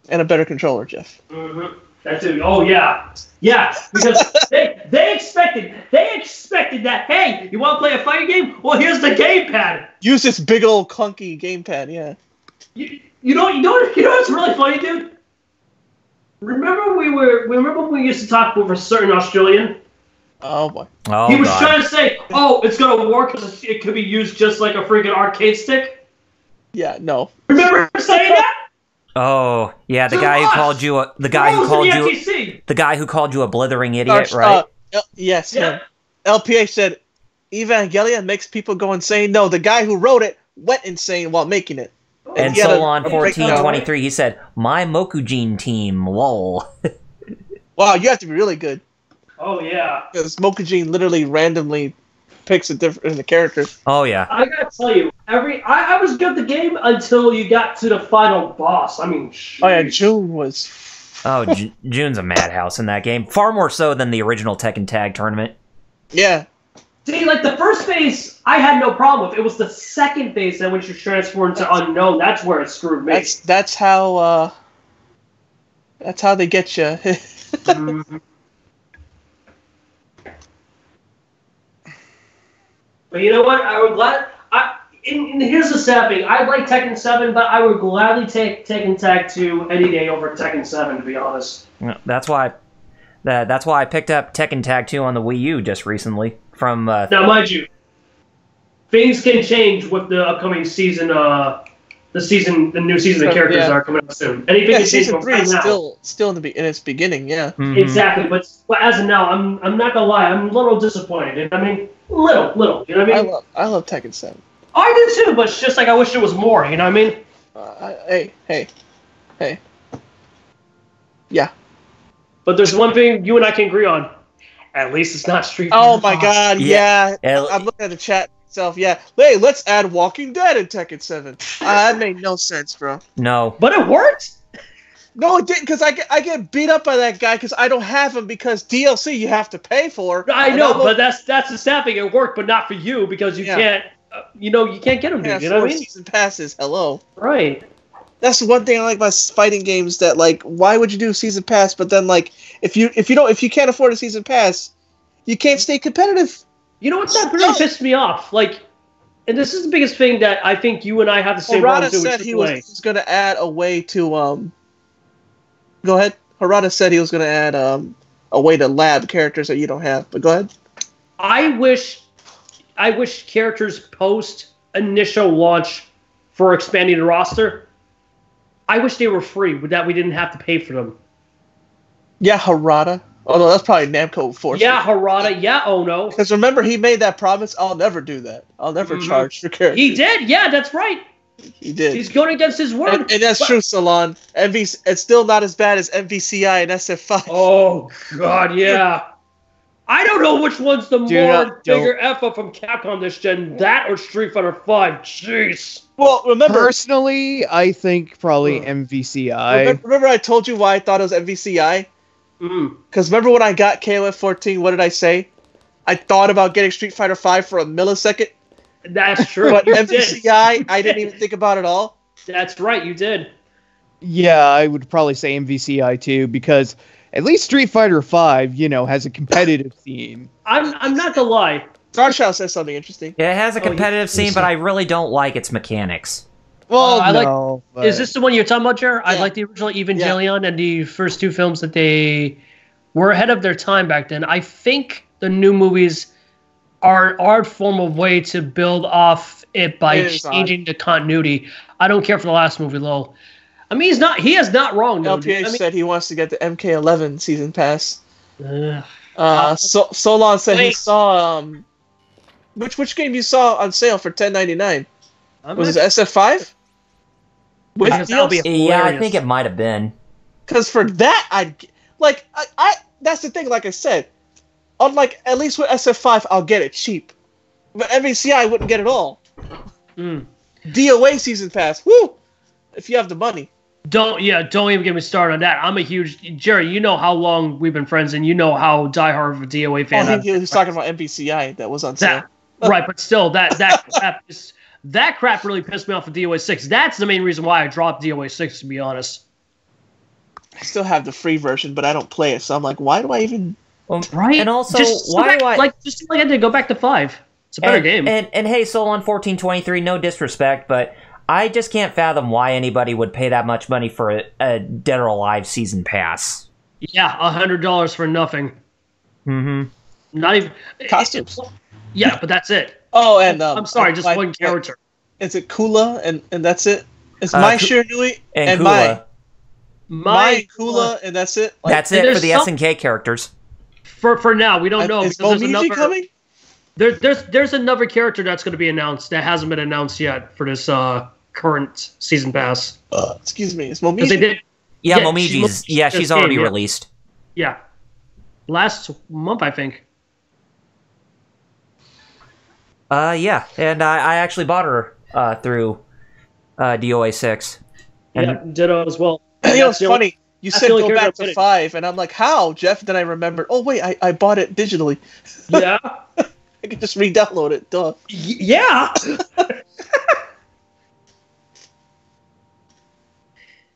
And a better controller, Jeff. Mm-hmm. That's it. Oh, yeah. Yeah, because they expected that, hey, you want to play a fighting game? Well, here's the gamepad. Use this big old clunky gamepad, yeah. You know what's really funny, dude? Remember when we used to talk with a certain Australian? Oh boy. Oh, he was trying to say, it's gonna work because it could be used just like a freaking arcade stick. Yeah, no. Remember saying that? Oh, yeah, the guy who called you a blithering idiot, right? Yes, yeah. LPA said Evangelion makes people go insane. No, the guy who wrote it went insane while making it. And Solon 1423, he said, "My Mokujin team, lol." Wow, you have to be really good. Oh yeah. Because Mokujin literally randomly picks a different character. Oh yeah. I gotta tell you, I was good at the game until you got to the final boss. I mean, oh yeah, June was. Oh, June's a madhouse in that game. Far more so than the original Tekken Tag tournament. Yeah. See, like the first phase, I had no problem with. It was the second phase that when you transfer into unknown, that's where it screwed me. That's how they get you. Mm-hmm. But you know what? I would glad. And here's the sad thing. I like Tekken 7, but I would gladly take Tekken Tag 2 any day over Tekken 7, to be honest. That's why I picked up Tekken Tag 2 on the Wii U just recently. From now, mind you, things can change with the upcoming season. The new season of characters are coming up soon. Anything can change. Season 3 is still in its beginning. Yeah. Mm-hmm. Exactly, but as of now, I'm not gonna lie. I'm a little disappointed. I mean, little. You know what I mean? I love Tekken 7. I do too, but it's just like I wish there was more. You know what I mean? Hey. Yeah. But there's one thing you and I can agree on. At least it's not Street Fighter. Oh my God! Yeah. I'm looking at the chat myself. Yeah. Hey, let's add Walking Dead in Tekken 7. That made no sense, bro. No. But it worked. No, it didn't, because I get beat up by that guy because I don't have him because DLC you have to pay for. I know, but that's the sad thing. It worked, but not for you because you can't. You can't get them. Dude, you know what I mean? Season passes. Hello. Right. That's the one thing I like about fighting games. That why would you do season pass? But then if you can't afford a season pass, you can't stay competitive. You know what? That really pissed me off. And this is the biggest thing that I think you and I have the same problem doing. Harada said he was going to add a way to Go ahead. Harada said he was going to add a way to lab characters that you don't have. But go ahead. I wish characters post initial launch for expanding the roster. I wish they were free, that we didn't have to pay for them. Yeah, Harada. Oh no, that's probably Namco Force. Yeah, Harada. Yeah, oh no. Because remember, he made that promise. I'll never do that. I'll never charge for characters. He did. Yeah, that's right. He did. He's going against his word. And that's true, Salon. It's still not as bad as MVCI and SF5. Oh God, yeah. I don't know which one's the bigger F up from Capcom this gen, that or Street Fighter 5. Jeez. Well, remember, personally, I think probably MVCI. Remember I told you why I thought it was MVCI? Because remember when I got KOF 14, what did I say? I thought about getting Street Fighter 5 for a millisecond. That's true. But MVCI, I didn't even think about it all. That's right, you did. Yeah, I would probably say MVCI too, because at least Street Fighter 5, has a competitive scene. I'm not gonna lie. Starshow says something interesting. Yeah, it has a competitive scene, but I really don't like its mechanics. Well, Is this the one you're talking about, Jer? Yeah. I like the original Evangelion and the first two films that they were ahead of their time back then. I think the new movies are an art form of way to build off it by changing the continuity. I don't care for the last movie, lol. I mean, he is not wrong, though. LPH I mean, said he wants to get the MK11 season pass. ugh. Solon said he Wait. saw which game you saw on sale for $10.99? I'm Was it not- SF5? With Because that'll be DLC? Yeah, I hilarious. think it might have been. Because for that, I that's the thing. Like I said, unlike at least with SF5, I'll get it cheap. But MVCI I wouldn't get it all. Mm. DOA season pass, woo! If you have the money. Don't even get me started on that. I'm a huge Jerry. You know how long we've been friends, and you know how diehard of a DOA fan. He was talking about MVCI that was on sale. That right, but still, that crap really pissed me off with DOA 6. That's the main reason why I dropped DOA 6. To be honest, I still have the free version, but I don't play it. So I'm like, why do I even? Well, right? And also, just why do I I did go back to 5? It's a better game. And hey, Solon 1423, no disrespect, but I just can't fathom why anybody would pay that much money for a Dead or Alive season pass. Yeah, $100 for nothing. Mm-hmm. Not even Costumes. Yeah, but that's it. Oh, and I'm sorry, just one character. Is it Kula and that's it? It's my Ku- Shiranui and my My Kula and that's it. That's it there's for the some- SNK characters. For now, we don't know Is because there's Momiji another. coming? There's another character that's going to be announced that hasn't been announced yet for this current season pass. Excuse me, is 'Cause they Momiji? did, Yeah, Yeah, Momiji's. she's Yeah, she's this already game, yeah. released. yeah, last month I think. Yeah, and I actually bought her through DOA 6. And Yeah, Ditto as well. You know, it's That's the only- funny. You that's said the only go character back I'm to getting. 5, and I'm like, how, Jeff? Then I remembered. Oh wait, I bought it digitally. Yeah, I can just re-download it. Duh. yeah.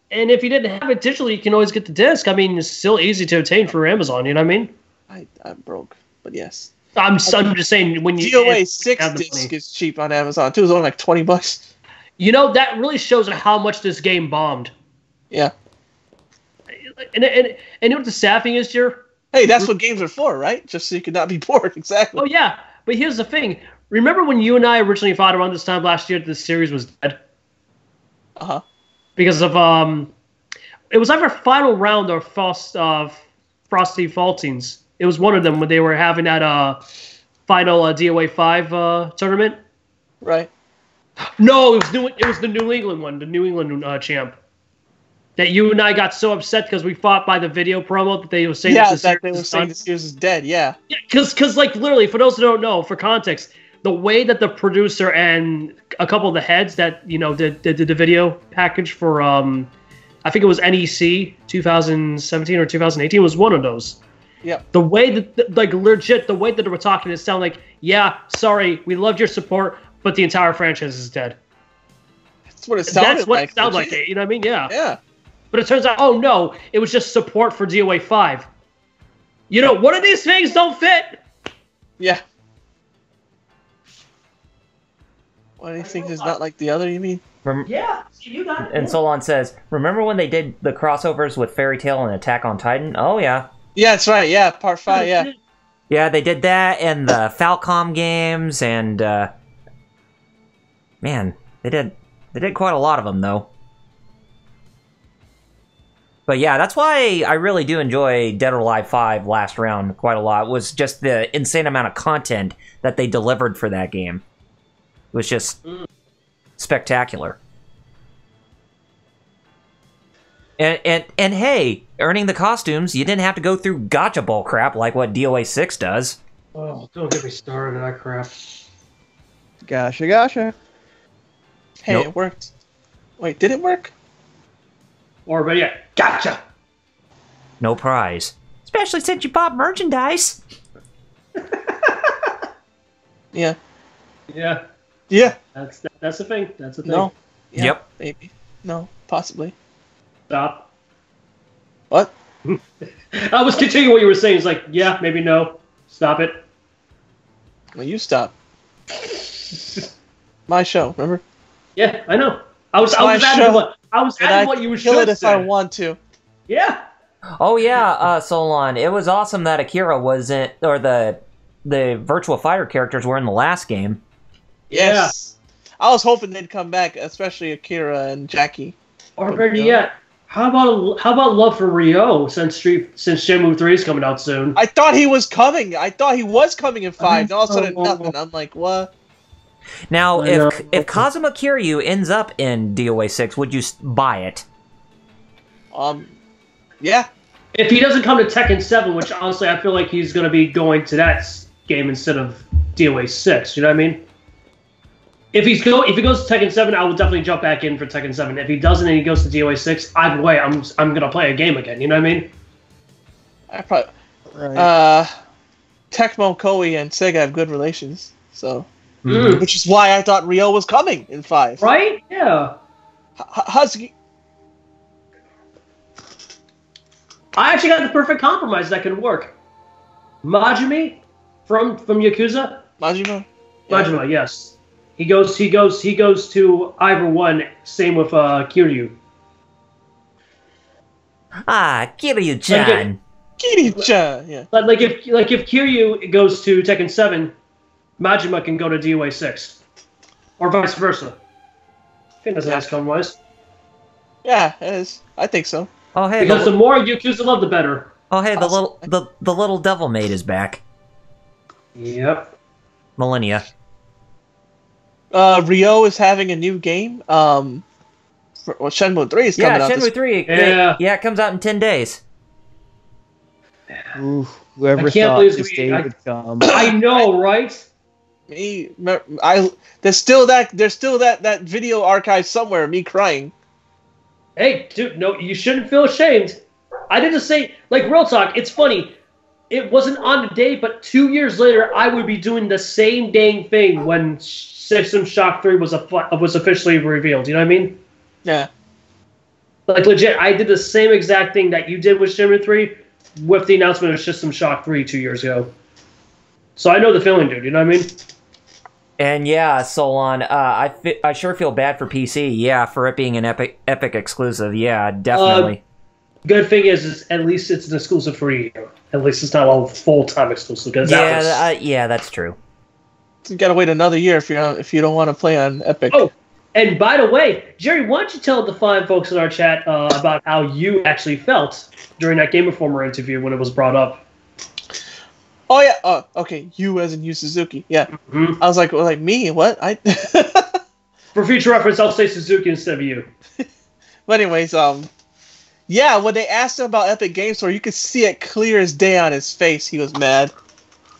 And if you didn't have it digitally, you can always get the disc. I mean, it's still easy to obtain for Amazon. You know what I mean? I'm broke, but yes. I'm just saying when you DOA if you 6 have the disc money. is cheap on Amazon too. It's only like $20. You know, that really shows how much this game bombed. Yeah. And you know what the sad thing is, Jer? Hey, that's what games are for, right? Just so you could not be bored. Exactly. Oh yeah, but here's the thing. Remember when you and I originally thought around this time last year that this series was dead Uh-huh. because of it was either final round or Frosty Faultings. It was one of them when they were having that final DOA 5 tournament. Right. No, it was the New England one, the New England champ. That you and I got so upset because we fought by the video promo that they were saying Yeah, this that they series were is saying done. the series is dead. Yeah. Yeah, because like literally, for those who don't know, for context, the way that the producer and a couple of the heads that did the video package for I think it was NEC 2017 or 2018 was one of those. Yeah. The way that like legit, the way that they were talking, it sounded like, yeah, sorry, we loved your support, but the entire franchise is dead. That's what it sounded That's what like. it sounded like. You know what I mean? Yeah. Yeah. But it turns out, oh no, it was just support for DOA 5. You know, one of these things don't fit. Yeah. One of these things is not like the other, you mean? Yeah, you got it. And Solon says, remember when they did the crossovers with Fairy Tail and Attack on Titan? Oh, yeah. Yeah, that's right. Yeah, part 5, yeah. Yeah, they did that and the Falcom games, and man, they did quite a lot of them, though. But yeah, that's why I really do enjoy Dead or Alive 5 last round quite a lot, was just the insane amount of content that they delivered for that game. It was just spectacular. And hey, earning the costumes, you didn't have to go through gotcha ball crap like what DOA 6 does. Oh, don't get me started on that crap. Gotcha. Hey, Nope. it worked. Wait, did it work? Or better yet, gotcha. No prize. Especially since you bought merchandise. Yeah. Yeah, Yeah. that's the thing. That's the thing. No. Yeah, Yep. Maybe. No, possibly. Stop. What? I was continuing what you were saying. It's like, yeah, maybe no. Stop it. Well, you stop. My show, remember? Yeah, I know. I was my adding show. what And what you kill should it if say. I want to. Yeah. Oh yeah, Solon. It was awesome that Akira wasn't, or the Virtua Fighter characters were in the last game. Yes. I was hoping they'd come back, especially Akira and Jackie. Or better yet, how about love for Ryo since Shenmue 3 is coming out soon? I thought he was coming. I thought he was coming in 5. And all of a sudden, nothing. I'm like, what? Now, if Kazuma Kiryu ends up in DOA 6, would you buy it? Yeah. If he doesn't come to Tekken 7, which honestly I feel like he's going to be going to that game instead of DOA 6, you know what I mean? If he goes to Tekken 7, I will definitely jump back in for Tekken 7. If he doesn't and he goes to DOA 6, either way, I'm going to play a game again, you know what I mean? I probably... Tecmo, Koei, and Sega have good relations, so... Which is why I thought Ryo was coming in 5. Right? Yeah. Husky... I actually got the perfect compromise that can work. Majimi from Yakuza. Majima? Yeah. Majima, yes. He goes to Ivor 1, same with Kiryu. Kiryu-chan. Kiryu-chan, yeah. Like if Kiryu goes to Tekken 7, Majima can go to DOA 6. Or vice versa. I think that's a nice compromise. Yeah, it is. I think so. Oh hey, because the more Yakuza love, the better. Oh hey, the little devil maid is back. Yep. Millennia. Ryo is having a new game. Shenmue 3 is coming out. Yeah, Shenmue 3. Yeah, it comes out in 10 days. Ooh, whoever I can't thought believe this day would come. I know, right? There's still that video archive somewhere of me crying. Hey, dude, no, you shouldn't feel ashamed. I did the same. Like, real talk, it's funny. It wasn't on the day, but 2 years later, I would be doing the same dang thing when System Shock 3 was officially revealed. You know what I mean? Yeah. Like, legit, I did the same exact thing that you did with Shenmue 3 with the announcement of System Shock 3 2 years ago. So I know the feeling, dude. You know what I mean? And yeah, Solon, I sure feel bad for PC. Yeah, for it being an Epic exclusive. Yeah, definitely. Good thing is at least it's an exclusive for you. At least it's not a full-time exclusive. Yeah, that's true. You gotta wait another year if you don't want to play on Epic. Oh, and by the way, Jerry, why don't you tell the fine folks in our chat about how you actually felt during that Game Informer interview when it was brought up? Oh yeah. Oh, okay. You as in Yu Suzuki. Yeah. Mm-hmm. I was like, me? What? For future reference, I'll say Suzuki instead of you. But anyways, yeah. When they asked him about Epic Games Store, you could see it clear as day on his face. He was mad.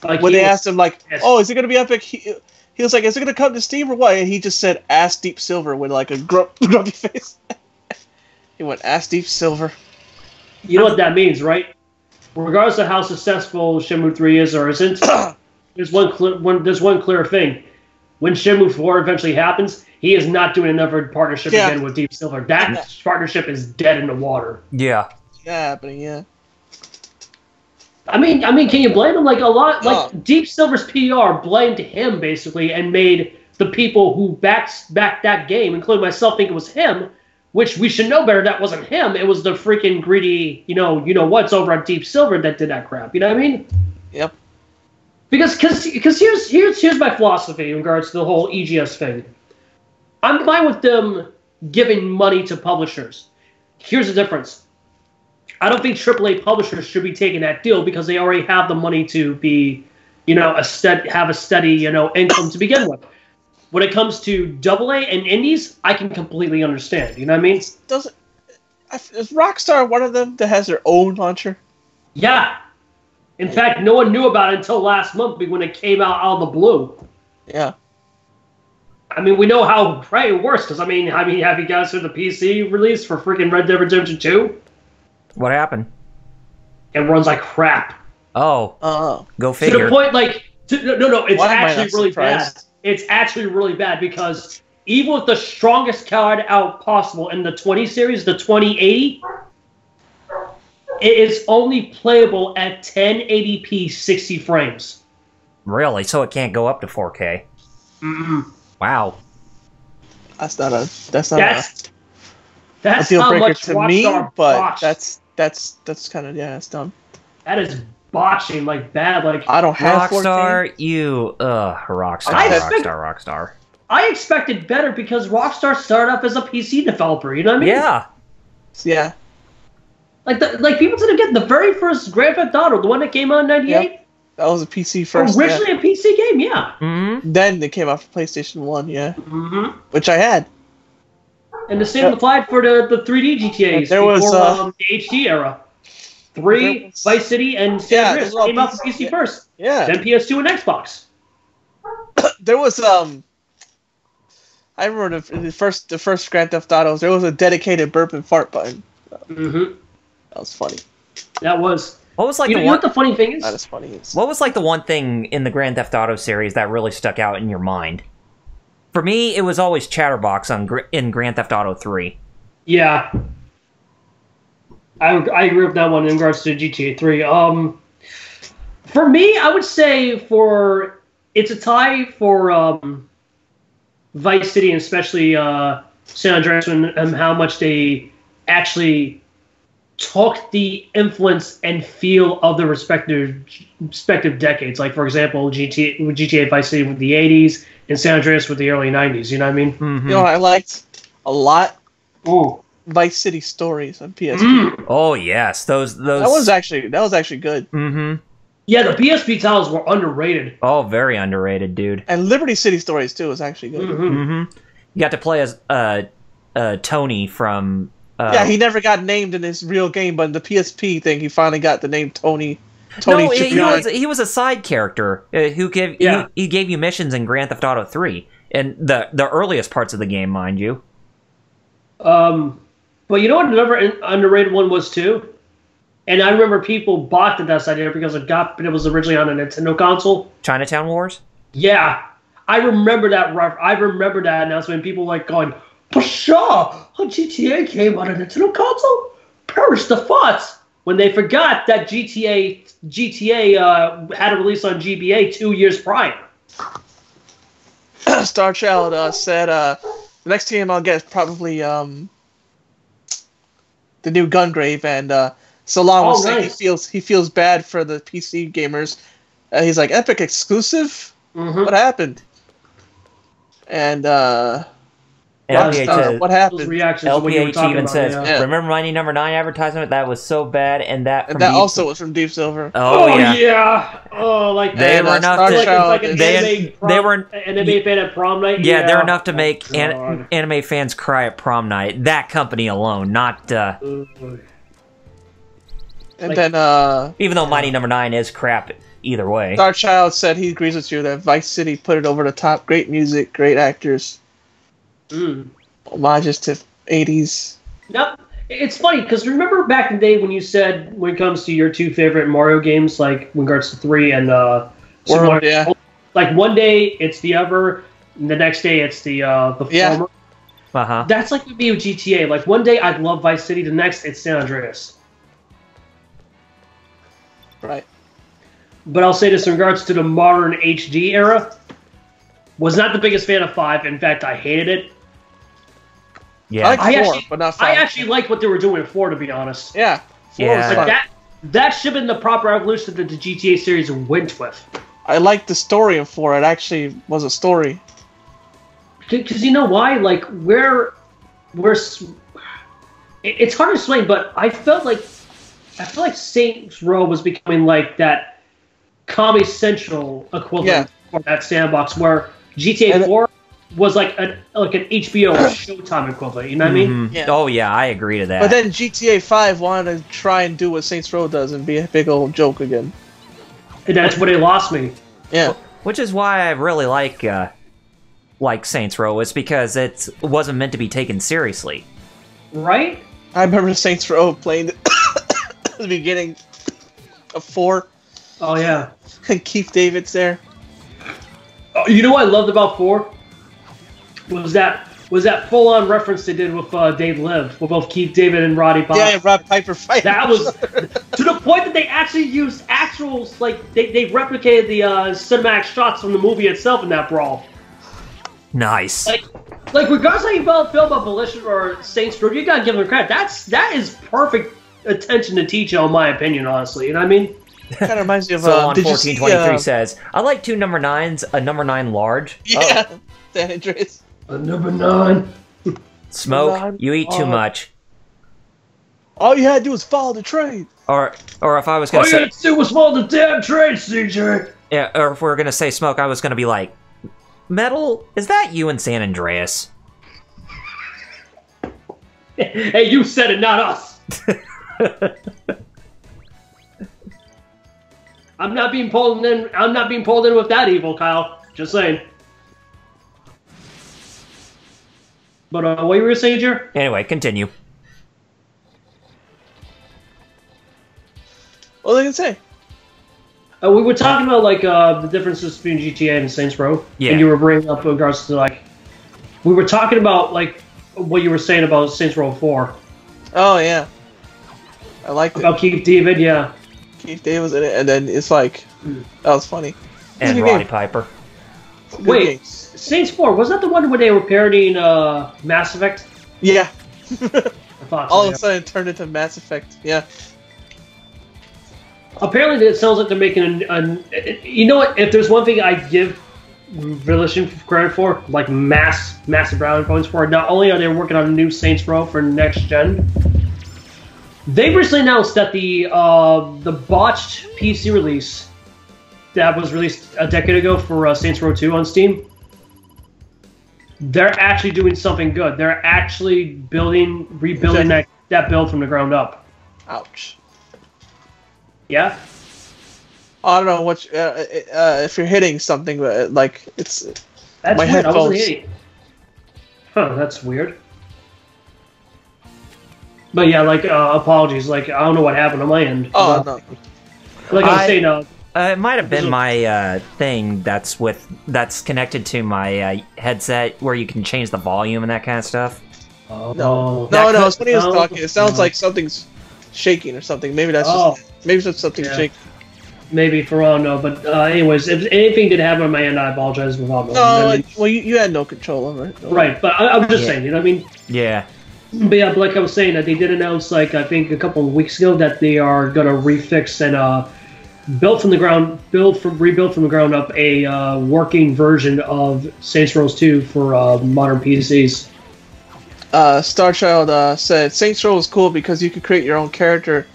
Like when they asked him, like, "Oh, is it gonna be Epic?" He was like, "Is it gonna come to Steam or what?" And he just said, "Ass Deep Silver" with like a grumpy face. He went, "Ass Deep Silver." You know what that means, right? Regardless of how successful Shenmue 3 is or isn't, there's one clear thing. When Shenmue 4 eventually happens, he is not doing another partnership again with Deep Silver. That partnership is dead in the water. Yeah. Yeah, happening. Yeah. I mean, can you blame him? Like a lot, like Deep Silver's PR blamed him basically and made the people who backed that game, including myself, think it was him. Which we should know better. That wasn't him. It was the freaking greedy, you know what's over on Deep Silver that did that crap. You know what I mean? Yep. Because here's my philosophy in regards to the whole EGS thing. I'm fine with them giving money to publishers. Here's the difference. I don't think AAA publishers should be taking that deal because they already have the money to be, have a steady, income to begin with. When it comes to AA and indies, I can completely understand. You know what I mean? Is Rockstar one of them that has their own launcher? Yeah. In fact, no one knew about it until last month when it came out of the blue. Yeah. I mean, we know how it works because have you guys heard the PC release for freaking Red Dead Redemption 2? What happened? It runs like crap. Oh. Go figure. To the point, no, it's actually really bad. It's actually really bad because even with the strongest card out possible in the 20 series, the 2080, it is only playable at 1080p 60 frames. Really? So it can't go up to 4K? Mm-mm. Wow. That's not a that's deal how breaker much to Rockstar me, but botched. that's kind of that's dumb. That is botching like bad. Like I don't have Rockstar, 4K. Rockstar. I expected better because Rockstar started off as a PC developer. You know what I mean? Yeah. Like people didn't get the very first Grand Theft Auto, the one that came out in '98. Yep. That was a PC first. Originally a PC game, yeah. Mm-hmm. Then it came out for PlayStation 1, yeah. Mm-hmm. Which I had. And the same applied for the 3D GTAs There was, before the HD era. 3, Vice City, and San Andreas came out for PC first. Yeah. Then PS2 and Xbox. There was I remember the first Grand Theft Autos. There was a dedicated burp and fart button. Mm-hmm. That was funny. That was. What was like You know what the funny thing is? Not as funny as. What was like the one thing in the Grand Theft Auto series that really stuck out in your mind? For me, it was always Chatterbox in Grand Theft Auto 3. Yeah. I agree with that one in regards to GTA 3. For me, I would say it's a tie for Vice City and especially San Andreas and how much they actually took the influence and feel of the respective decades. Like, for example, GTA Vice City with the 80s and San Andreas with the early 90s. You know what I mean? Mm-hmm. You know, I liked a lot. Ooh. Vice City Stories on PSP. Oh yes, those. That was actually good. Mm-hmm. Yeah, the PSP titles were underrated. Oh, very underrated, dude. And Liberty City Stories too was actually good. Mm-hmm. Mm-hmm. You got to play as Tony from. Yeah, he never got named in his real game, but in the PSP thing, he finally got the name Tony. No, he was a side character who gave he gave you missions in Grand Theft Auto 3, and the earliest parts of the game, mind you. But you know what another underrated one was too? And I remember people balked at this idea because it was originally on a Nintendo console. Chinatown Wars? Yeah. I remember that announcement. People like going, Pshaw! A GTA game on a Nintendo console? Perish the thoughts! When they forgot that GTA had a release on GBA 2 years prior. Star Child said the next game I'll get is probably the new Gungrave, and Salon was saying he feels bad for the PC gamers. He's like, Epic exclusive? Mm-hmm. What happened? And LPH what happened? LPH even says, yeah. "Remember Mighty Number 9 advertisement? That was so bad." And that also was from Deep Silver. Oh yeah. Oh, like they were enough to they were anime fan at prom night. Yeah, they're enough to make anime fans cry at prom night. That company alone, not. And then, even though Mighty Number 9 is crap either way. Star Child said he agrees with you that Vice City put it over the top. Great music, great actors. Homages to 80s. Yep. It's funny, because remember back in the day when you said, when it comes to your two favorite Mario games, like, in regards to 3 and, World, yeah. Like, one day it's the Ever, and the next day it's the former. Uh-huh. That's like with me with GTA. Like, one day I'd love Vice City, the next it's San Andreas. Right. But I'll say this in regards to the modern HD era. Was not the biggest fan of 5. In fact, I hated it. Yeah. I like 4, but not 5. I actually liked what they were doing with 4, to be honest. Yeah. 4 was like that should have been the proper evolution that the GTA series went with. I liked the story of 4. It actually was a story. Because you know why? Like, it's hard to explain, but I feel like Saints Row was becoming like that Comedy Central equivalent for that sandbox, where GTA 4 was like an HBO Showtime equivalent. You know what I mean? Yeah. Oh yeah, I agree to that. But then GTA 5 wanted to try and do what Saints Row does and be a big old joke again. And that's where they lost me. Yeah. Which is why I really like Saints Row, is because it wasn't meant to be taken seriously. Right? I remember Saints Row playing the beginning of 4. Oh yeah. And Keith David's there. Oh, you know what I loved about 4? Was that full-on reference they did with Dave Live, with both Keith David and Roddy Piper. Yeah, Rod Piper fight. That was to the point that they actually used actuals, like they replicated the cinematic shots from the movie itself in that brawl. Nice. Like regardless how you feel about Militia or Saints Row, you gotta give them credit. That is perfect attention to detail, in my opinion. Honestly, you know what I mean? Kind of reminds me of. So on 1423 says, "I like 2 number 9s, a number 9 large." Yeah, San Andreas. Number 9. Smoke, you eat too much. All you had to do was follow the train. Or if I was gonna All you say, had to do was follow the damn train, CJ. yeah, or if we were gonna say Smoke, I was gonna be like, Metal, is that you in San Andreas? Hey, you said it, not us. I'm not being pulled in. I'm not being pulled in with that evil, Kyle. Just saying. But what you were saying, Jer? Anyway, continue. What was I gonna say? We were talking about like the differences between GTA and Saints Row. Yeah. And you were bringing up in regards to like, we were talking about like what you were saying about Saints Row 4. Oh yeah, I liked it. About Keith David, yeah. Keith David was in it, and then it's like that was funny. And Roddy Piper. Good Wait, game. Saints 4, was that the one where they were parodying Mass Effect? Yeah. I thought so, All yeah. of a sudden, it turned into Mass Effect. Yeah. Apparently, it sounds like they're making you know what? If there's one thing I give Volition credit for, like massive brownie points for, not only are they working on a new Saints Row for next gen, they recently announced that the botched PC release that was released a decade ago for Saints Row 2 on Steam, they're actually doing something good. They're actually rebuilding that build from the ground up. Ouch. Yeah. I don't know what if you're hitting something, but like it's That's my weird. I wasn't headphones. hitting. Huh, that's weird. But yeah, like, apologies. Like, I don't know what happened on my end. Oh no. Like I was saying, It might have been my thing that's connected to my headset, where you can change the volume and that kind of stuff. No. That No. could- It's when he was no, talking. It sounds no. like something's shaking or something. Maybe that's just something Yeah. shaking. maybe for all I know. But anyways, if anything did happen on my end, I apologize without knowing. No, well, you had no control over it. Right, but I'm just saying, you know what I mean? Yeah. But yeah, like I was saying, that they did announce, like, I think a couple of weeks ago, that they are going to refix and rebuild from the ground up a working version of Saints Row 2 for modern PCs. Starchild said Saints Row was cool because you could create your own character.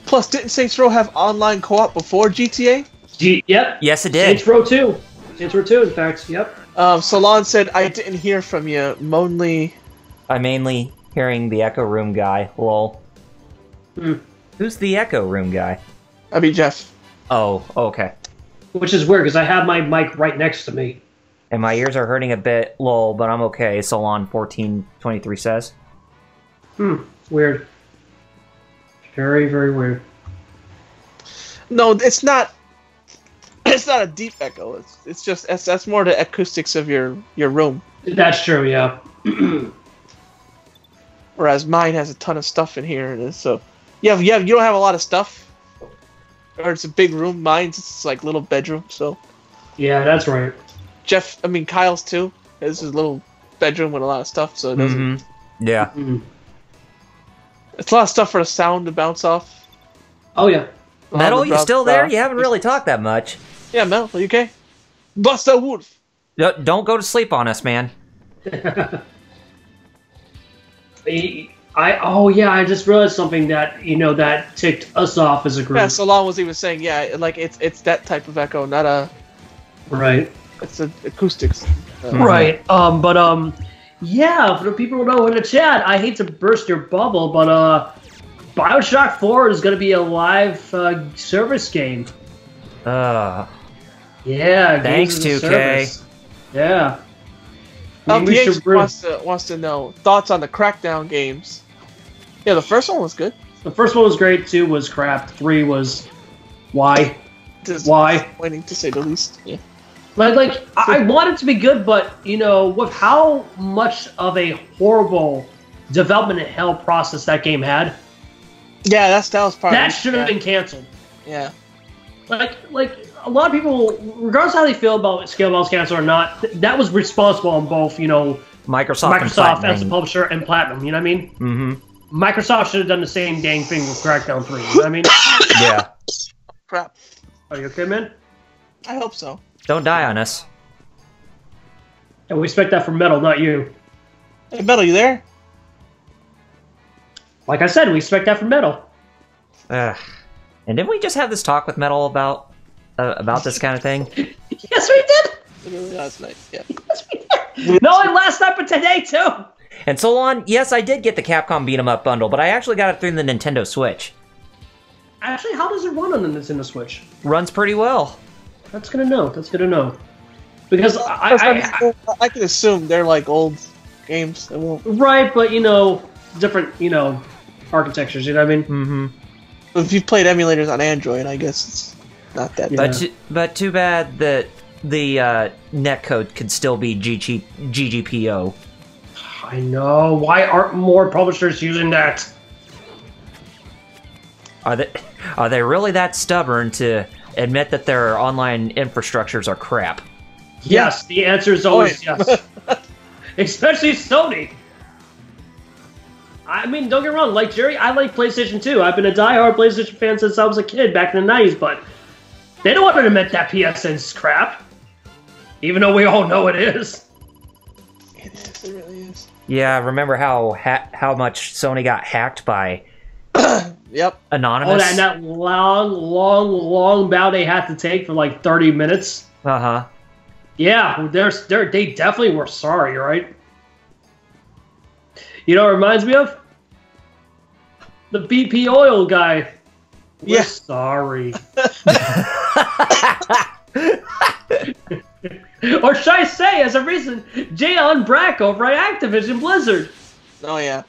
Plus, didn't Saints Row have online co-op before GTA? Yep. Yes, it did. Saints Row 2. Saints Row 2, in fact. Yep. Salon said, I didn't hear from you. Monly. I'm mainly hearing the Echo Room guy. Lol. Who's the Echo Room guy? I mean, Jeff. Oh, okay. Which is weird, because I have my mic right next to me. And my ears are hurting a bit, lol, but I'm okay, Solon1423 says. Weird. Very, very weird. No, it's not. It's not a deep echo. It's just that's more the acoustics of your room. That's true, yeah. Whereas mine has a ton of stuff in here, so you don't have a lot of stuff, or it's a big room. Mine's it's like little bedroom. So Yeah, that's right. Kyle's too. This is a little bedroom with a lot of stuff, so it doesn't. Yeah. It's a lot of stuff for the sound to bounce off. Oh, yeah. Metal, you still there? You haven't really talked that much. Yeah, Metal, are you okay? Bust a wolf. Don't go to sleep on us, man. I just realized something that, that ticked us off as a group. Yeah, Salon was even saying, like it's that type of echo, not a. Right. It's acoustics. Right. Yeah, for the people who know in the chat, I hate to burst your bubble, but BioShock 4 is going to be a live service game. Uh, Yeah. Thanks, games as a 2K. service. Yeah. We PH should wants to know thoughts on the Crackdown games. Yeah, the first one was good. The first one was great. 2 was crap. 3 was why? Disappointing to say the least. Yeah. Like I want it to be good, but with how much of a horrible development and hell process that game had, Yeah, that was part. that should have been canceled. Yeah. Like a lot of people, regardless of how they feel about Scalebound's cancel or not, that was responsible on both, Microsoft and as Platinum. the publisher and Platinum. You know what I mean? Mm-hmm. Microsoft should have done the same dang thing with Crackdown 3. You know what I mean? Yeah. Are you okay, man? I hope so. Don't die on us. And we expect that from Metal, not you. Hey, Metal, you there? Like I said, we expect that from Metal. And didn't we just have this talk with Metal about this kind of thing? Yes, we did! Literally last night, yeah. Yes, we did! No, and last night, but today, too! And Solon, yes, I did get the Capcom Beat 'em Up bundle, but I actually got it through the Nintendo Switch. Actually, how does it run on the Nintendo Switch? Runs pretty well. That's good to know. That's good to know. Because I can assume they're like old games. It won't. right, but different, architectures, you know what I mean? Mm-hmm. If you've played emulators on Android, I guess it's not that bad. But too bad that the netcode could still be GGPO. I know. Why aren't more publishers using that? Are they really that stubborn to admit that their online infrastructures are crap? Yes, the answer is always yes. Especially Sony. I mean, don't get me wrong, like Jerry, I like PlayStation 2. I've been a diehard PlayStation fan since I was a kid back in the 90s, but they don't want to admit that PSN's crap. Even though we all know it is. It is, it really is. Yeah, remember how much Sony got hacked by Yep. Anonymous? Oh, that long bout they had to take for like 30 minutes. Uh-huh. Yeah, they definitely were sorry, right? You know what it reminds me of? The BP oil guy. We're sorry. Or should I say, as a reason, Jayon Brack over at Activision Blizzard. Oh, yeah.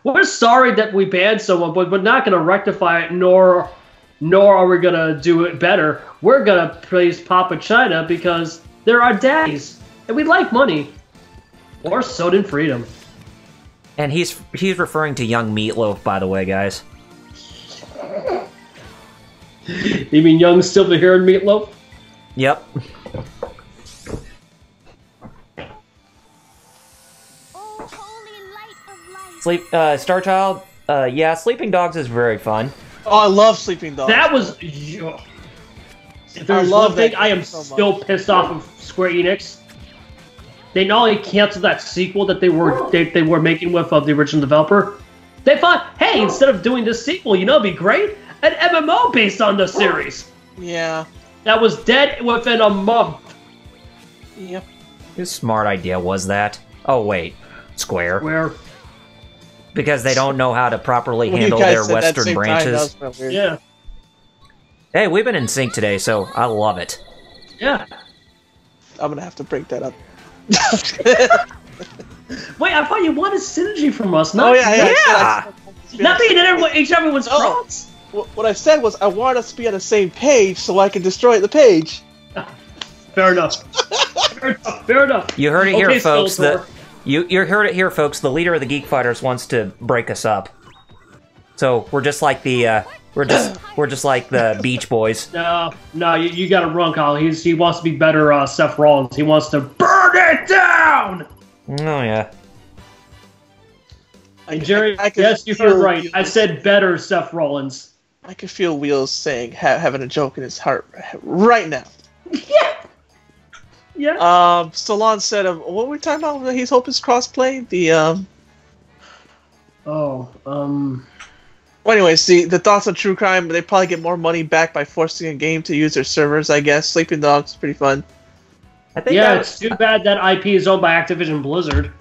We're sorry that we banned someone, but we're not going to rectify it, nor are we going to do it better. We're going to praise Papa China because they're our daddies, and we like money. Or so did freedom. And he's referring to Young Meatloaf, by the way, guys. You mean Young Silverhair and Meatloaf? Yep. Star Child, yeah, Sleeping Dogs is very fun. Oh, I love Sleeping Dogs. That was... If there's one thing, I am still pissed off of Square Enix. They not only canceled that sequel that they were making with the original developer, they thought, hey, instead of doing this sequel, it'd be great? An MMO based on the series. Yeah. That was dead within a month. Yep. Whose smart idea was that? Oh, wait. Square. Where? Because they don't know how to properly handle You guys their said that western same time, branches. that was weird. Yeah. Hey, we've been in sync today, so I love it. Yeah. I'm gonna have to break that up. Wait, I thought you wanted synergy from us. Oh, yeah. Not being in each everyone's cross. What I said was I want us to be on the same page so I can destroy the page. Fair enough. Fair enough. You heard it here, Okay, folks. Skeletor. You heard it here, folks. The leader of the Geek Fighters wants to break us up. So we're just like the we're just like the Beach Boys. No, you got it wrong, Kyle. He wants to be better, Seth Rollins. He wants to burn it down. Oh yeah. Jerry, yes, you heard right. I said better, Seth Rollins. I can feel Wheels saying having a joke in his heart right now. Yeah. Yeah. Stallone said, what were we talking about? He's hoping it's crossplay. Well, anyways, the thoughts on True Crime. They probably get more money back by forcing a game to use their servers. I guess Sleeping Dogs is pretty fun. I think it's too bad that IP is owned by Activision Blizzard.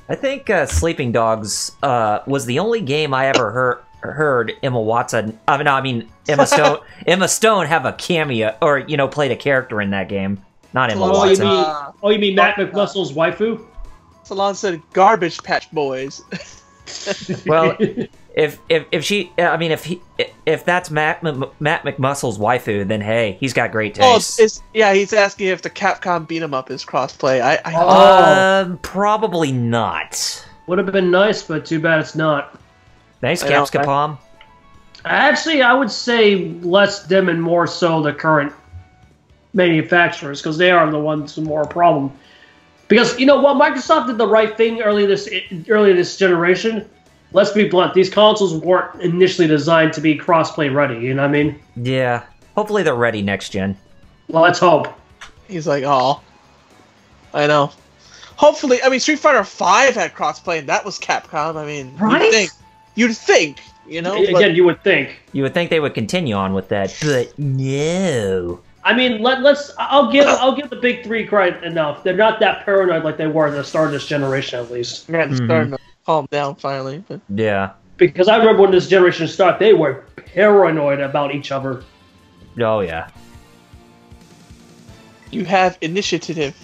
I think Sleeping Dogs was the only game I ever heard Emma Watson. Emma Stone. Emma Stone have a cameo or played a character in that game. Not Emma Watson. You mean Matt McMuscle's waifu? Stallone said, "Garbage Patch Boys." Well, if that's Matt McMuscle's waifu, then hey, he's got great taste. He's asking if the Capcom beat 'em up is crossplay. Probably not. Would have been nice, but too bad it's not. Thanks, Capcom. Actually, I would say less them and more so the current manufacturers, because they are the ones with more problem. Because while Microsoft did the right thing early this generation, let's be blunt, these consoles weren't initially designed to be crossplay ready. You know what I mean? Yeah. Hopefully they're ready next gen. Well, let's hope. He's like, oh, I know. hopefully, I mean, Street Fighter V had crossplay, and that was Capcom. I mean, Right? you'd think, you know. Again, you would think. You would think they would continue on with that, but no. I mean, I'll give the big three credit enough. They're not that paranoid like they were at the start of this generation, at least. Yeah, it's starting to calm down finally. But. Yeah. Because I remember when this generation started, they were paranoid about each other. Oh, yeah. You have initiative.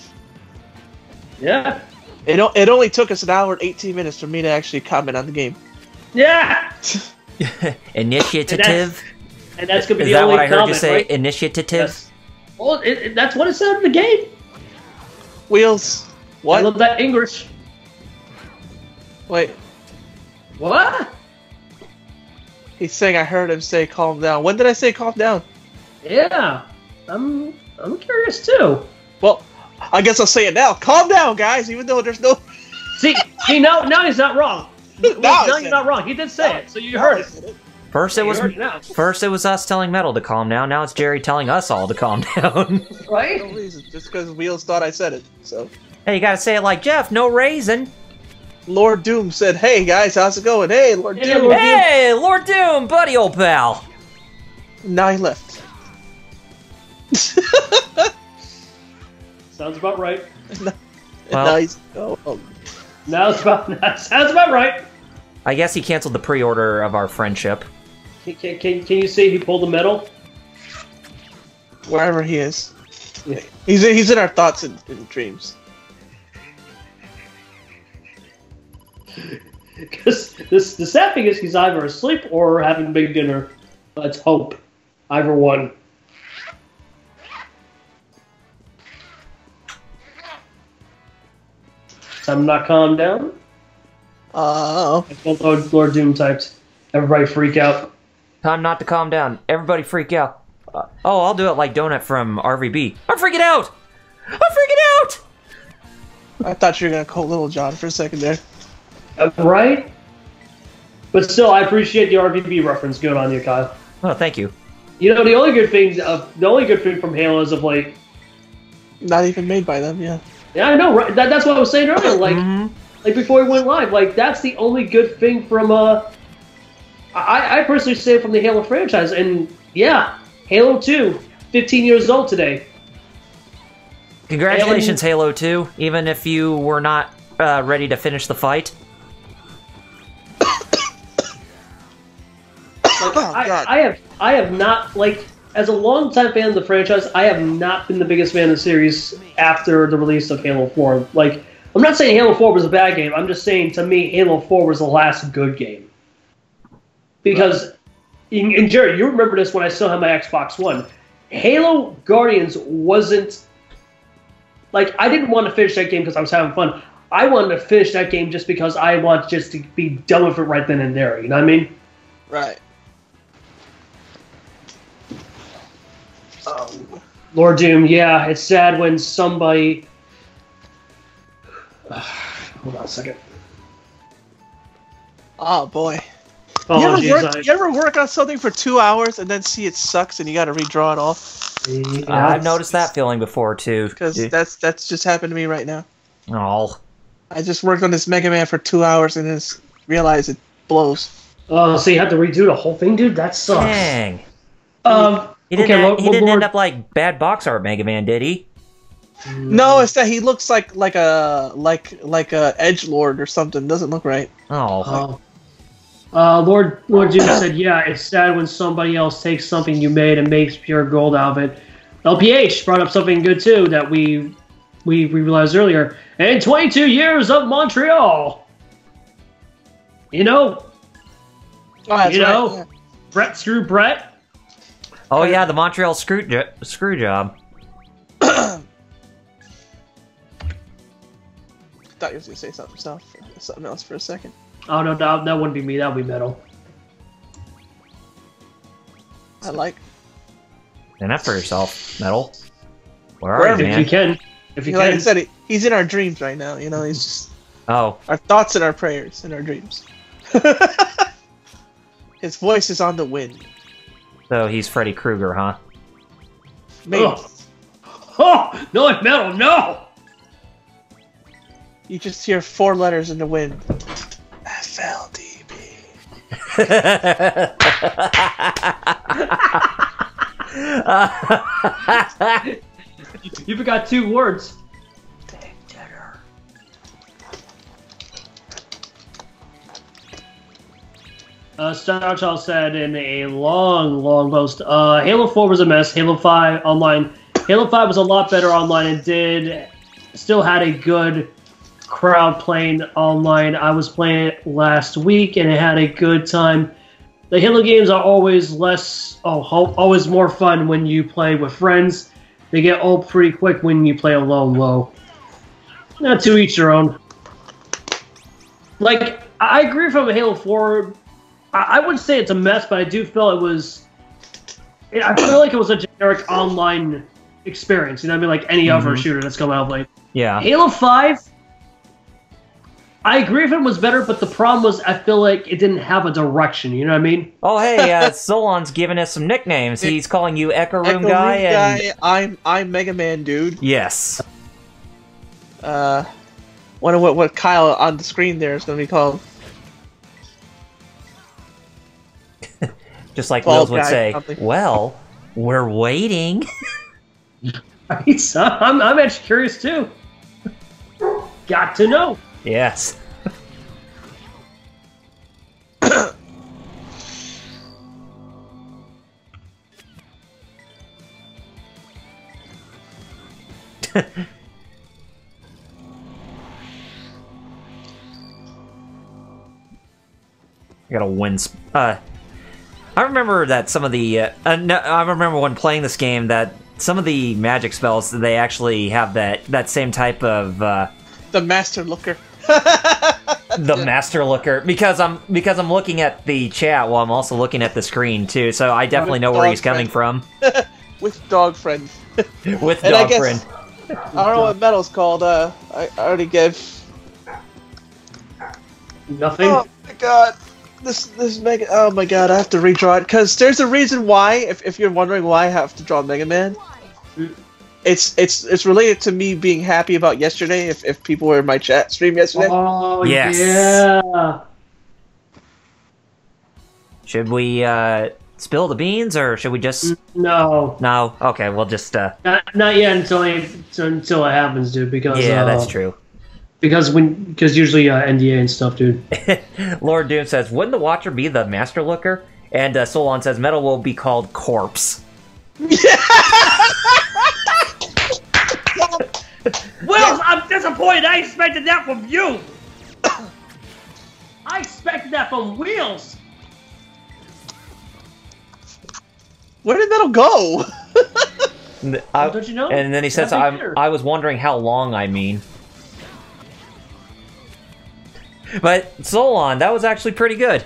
Yeah. It only took us an hour and 18 minutes for me to actually comment on the game. Yeah. Initiative? And that's gonna be Is the that only what I heard you comment, say? right? Initiative? Yes. Well, that's what it said in the game. Wheels. What? I love that English. Wait. What? He's saying I heard him say calm down. When did I say calm down? Yeah. I'm curious too. Well, I guess I'll say it now. Calm down, guys, even though there's no... See, now he's not wrong. Now you're not wrong. He did say it, so you heard it. First it was us telling Metal to calm down, now it's Jerry telling us all to calm down. Right? No reason, just because Wheels thought I said it, so... Hey, you gotta say it like Jeff, no raisin. Lord Doom said, hey, guys, how's it going? Hey, Lord Hey, Doom. Lord Hey, Lord Doom, buddy old pal. Now he left. Sounds about right. Well, nice. Sounds about right. I guess he canceled the pre-order of our friendship. Can you see he pulled the medal? Wherever he is. Yeah. He's in our thoughts and dreams. Because the sad thing is he's either asleep or having big dinner. Let's hope. Either one. Time not calm down? That's what Lord Doom typed. Everybody freak out. Time not to calm down. Everybody freak out. I'll do it like Donut from RVB. I'm freaking out! I'm freaking out! I thought you were going to call Little John for a second there. Right? But still, I appreciate the RVB reference. Good on you, Kyle. Oh, thank you. You know, the only good thing from Halo is of like... Not even made by them, yeah. Yeah, I know, right? That's what I was saying earlier. Like, like before we went live, like that's the only good thing from I personally say from the Halo franchise, and yeah, Halo 2, 15 years old today. Congratulations, Halo 2, even if you were not ready to finish the fight. Like, I have not, like, as a longtime fan of the franchise, I have not been the biggest fan of the series after the release of Halo 4. Like, I'm not saying Halo 4 was a bad game. I'm just saying, to me, Halo 4 was the last good game. Because, and Jerry, you remember this when I still had my Xbox One. Halo Guardians wasn't... Like, I didn't want to finish that game because I was having fun. I wanted to finish that game just because I wanted just to be done with it right then and there. You know what I mean? Right. Lord Doom, yeah, it's sad when somebody... hold on a second. Oh, boy. Oh, you ever work on something for 2 hours and then see it sucks and you gotta redraw it all? Yeah, I've noticed that feeling before, too. Because that's just happened to me right now. Oh. I just worked on this Mega Man for 2 hours and just realized it blows. Oh, so you have to redo the whole thing, dude? That sucks. Dang. He Okay, didn't end up like bad box art Mega Man, did he? No, it's that he looks like a edgelord or something. Doesn't look right. Oh. Lord Doom said, yeah, it's sad when somebody else takes something you made and makes pure gold out of it. LPH brought up something good, too, that we realized earlier. And 22 years of Montreal! You know? Oh, that's right, yeah. Brett Screw Brett? Oh yeah, the Montreal screw job. I thought you was gonna say something else for a second. Oh no, that wouldn't be me. That would be Metal. I like. Stand up for yourself, Metal. Where are you, man? If you can. If you Like can. I said, he's in our dreams right now. You know, he's just Oh. our thoughts and our prayers and our dreams. His voice is on the wind. So he's Freddy Krueger, huh? Maybe. Oh, no, Metal, no! You just hear 4 letters in the wind. FLDB. You forgot 2 words. Big dinner. Star Child said in a long post, Halo 4 was a mess. Halo 5 online. Halo 5 was a lot better online and still had a good crowd playing online. I was playing it last week and it had a good time. The Halo games are always always more fun when you play with friends. They get old pretty quick when you play alone, though. Not to each their own. Like, I agree from Halo 4. I wouldn't say it's a mess, but I do feel it was... I feel like it was a generic online experience. You know what I mean? Like any other shooter that's come out late. Yeah. Halo 5... I agree if it was better, but the problem was I feel like it didn't have a direction. You know what I mean? Oh, hey, Solon's giving us some nicknames. He's calling you Echo Room Guy and... I'm Mega Man Dude. Yes. Wonder what Kyle on the screen there is going to be called. Just like Bald Wills would guy, say, something. well, we're waiting. I'm actually curious too. Got to know. Yes. I gotta win. I remember that some of the. I remember when playing this game that some of the magic spells they actually have that same type of. The Master Looker. The Master Looker, because I'm looking at the chat while I'm also looking at the screen too, so I definitely know where he's coming from. With dog friend. With And dog friend. I don't know what medal's called. I already gave. Nothing. Oh my god. This Mega. Oh my god, I have to redraw it because there's a reason why. If you're wondering why I have to draw Mega Man, it's related to me being happy about yesterday. If people were in my chat stream yesterday. Oh Yes. yeah. Should we spill the beans or should we just? No. No. Okay, we'll just. Not yet until it happens, dude. Because Yeah, that's true. Because usually NDA and stuff, dude. Lord Doom says, "Wouldn't the Watcher be the Master Looker?" And Solon says, "Metal will be called Corpse." Will, I'm disappointed. I expected that from you. I expected that from Wheels. Where did Metal go? Don't you know? And then he says, I was wondering how long I mean. But Solon, that was actually pretty good.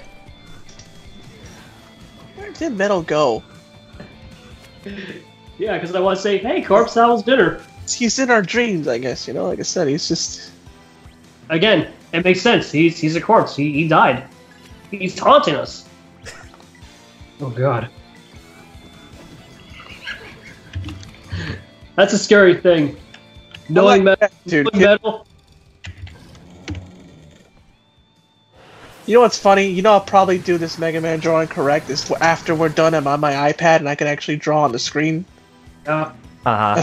Where did Metal go? Yeah, because I want to say, hey, Corpse, how was dinner? He's in our dreams, I guess. You know, like I said, he's just. Again, it makes sense. He's a corpse. He died. He's taunting us. Oh God. That's a scary thing. Knowing like metal. Dude, Metal. you know what's funny? You know, I'll probably do this Mega Man drawing correct. Is after we're done, I'm on my iPad and I can actually draw on the screen. Yeah. All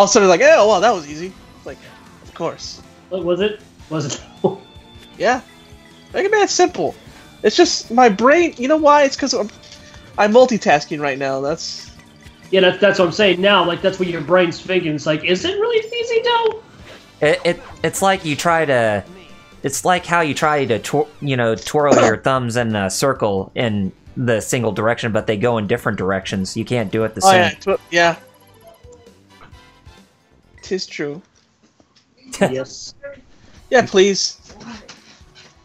of a sudden, like, oh, well, that was easy. Like, of course. What was it? Was it? Yeah. Mega Man's simple. It's just my brain. You know why? It's because I'm multitasking right now. That's. Yeah, that's what I'm saying now. Like, that's what your brain's thinking. It's like, is it really easy, though? It's like you try to. It's like how you try to twirl your thumbs in a circle in the single direction, but they go in different directions. You can't do it the same. Yeah. Tis true. Yes. Yeah, please.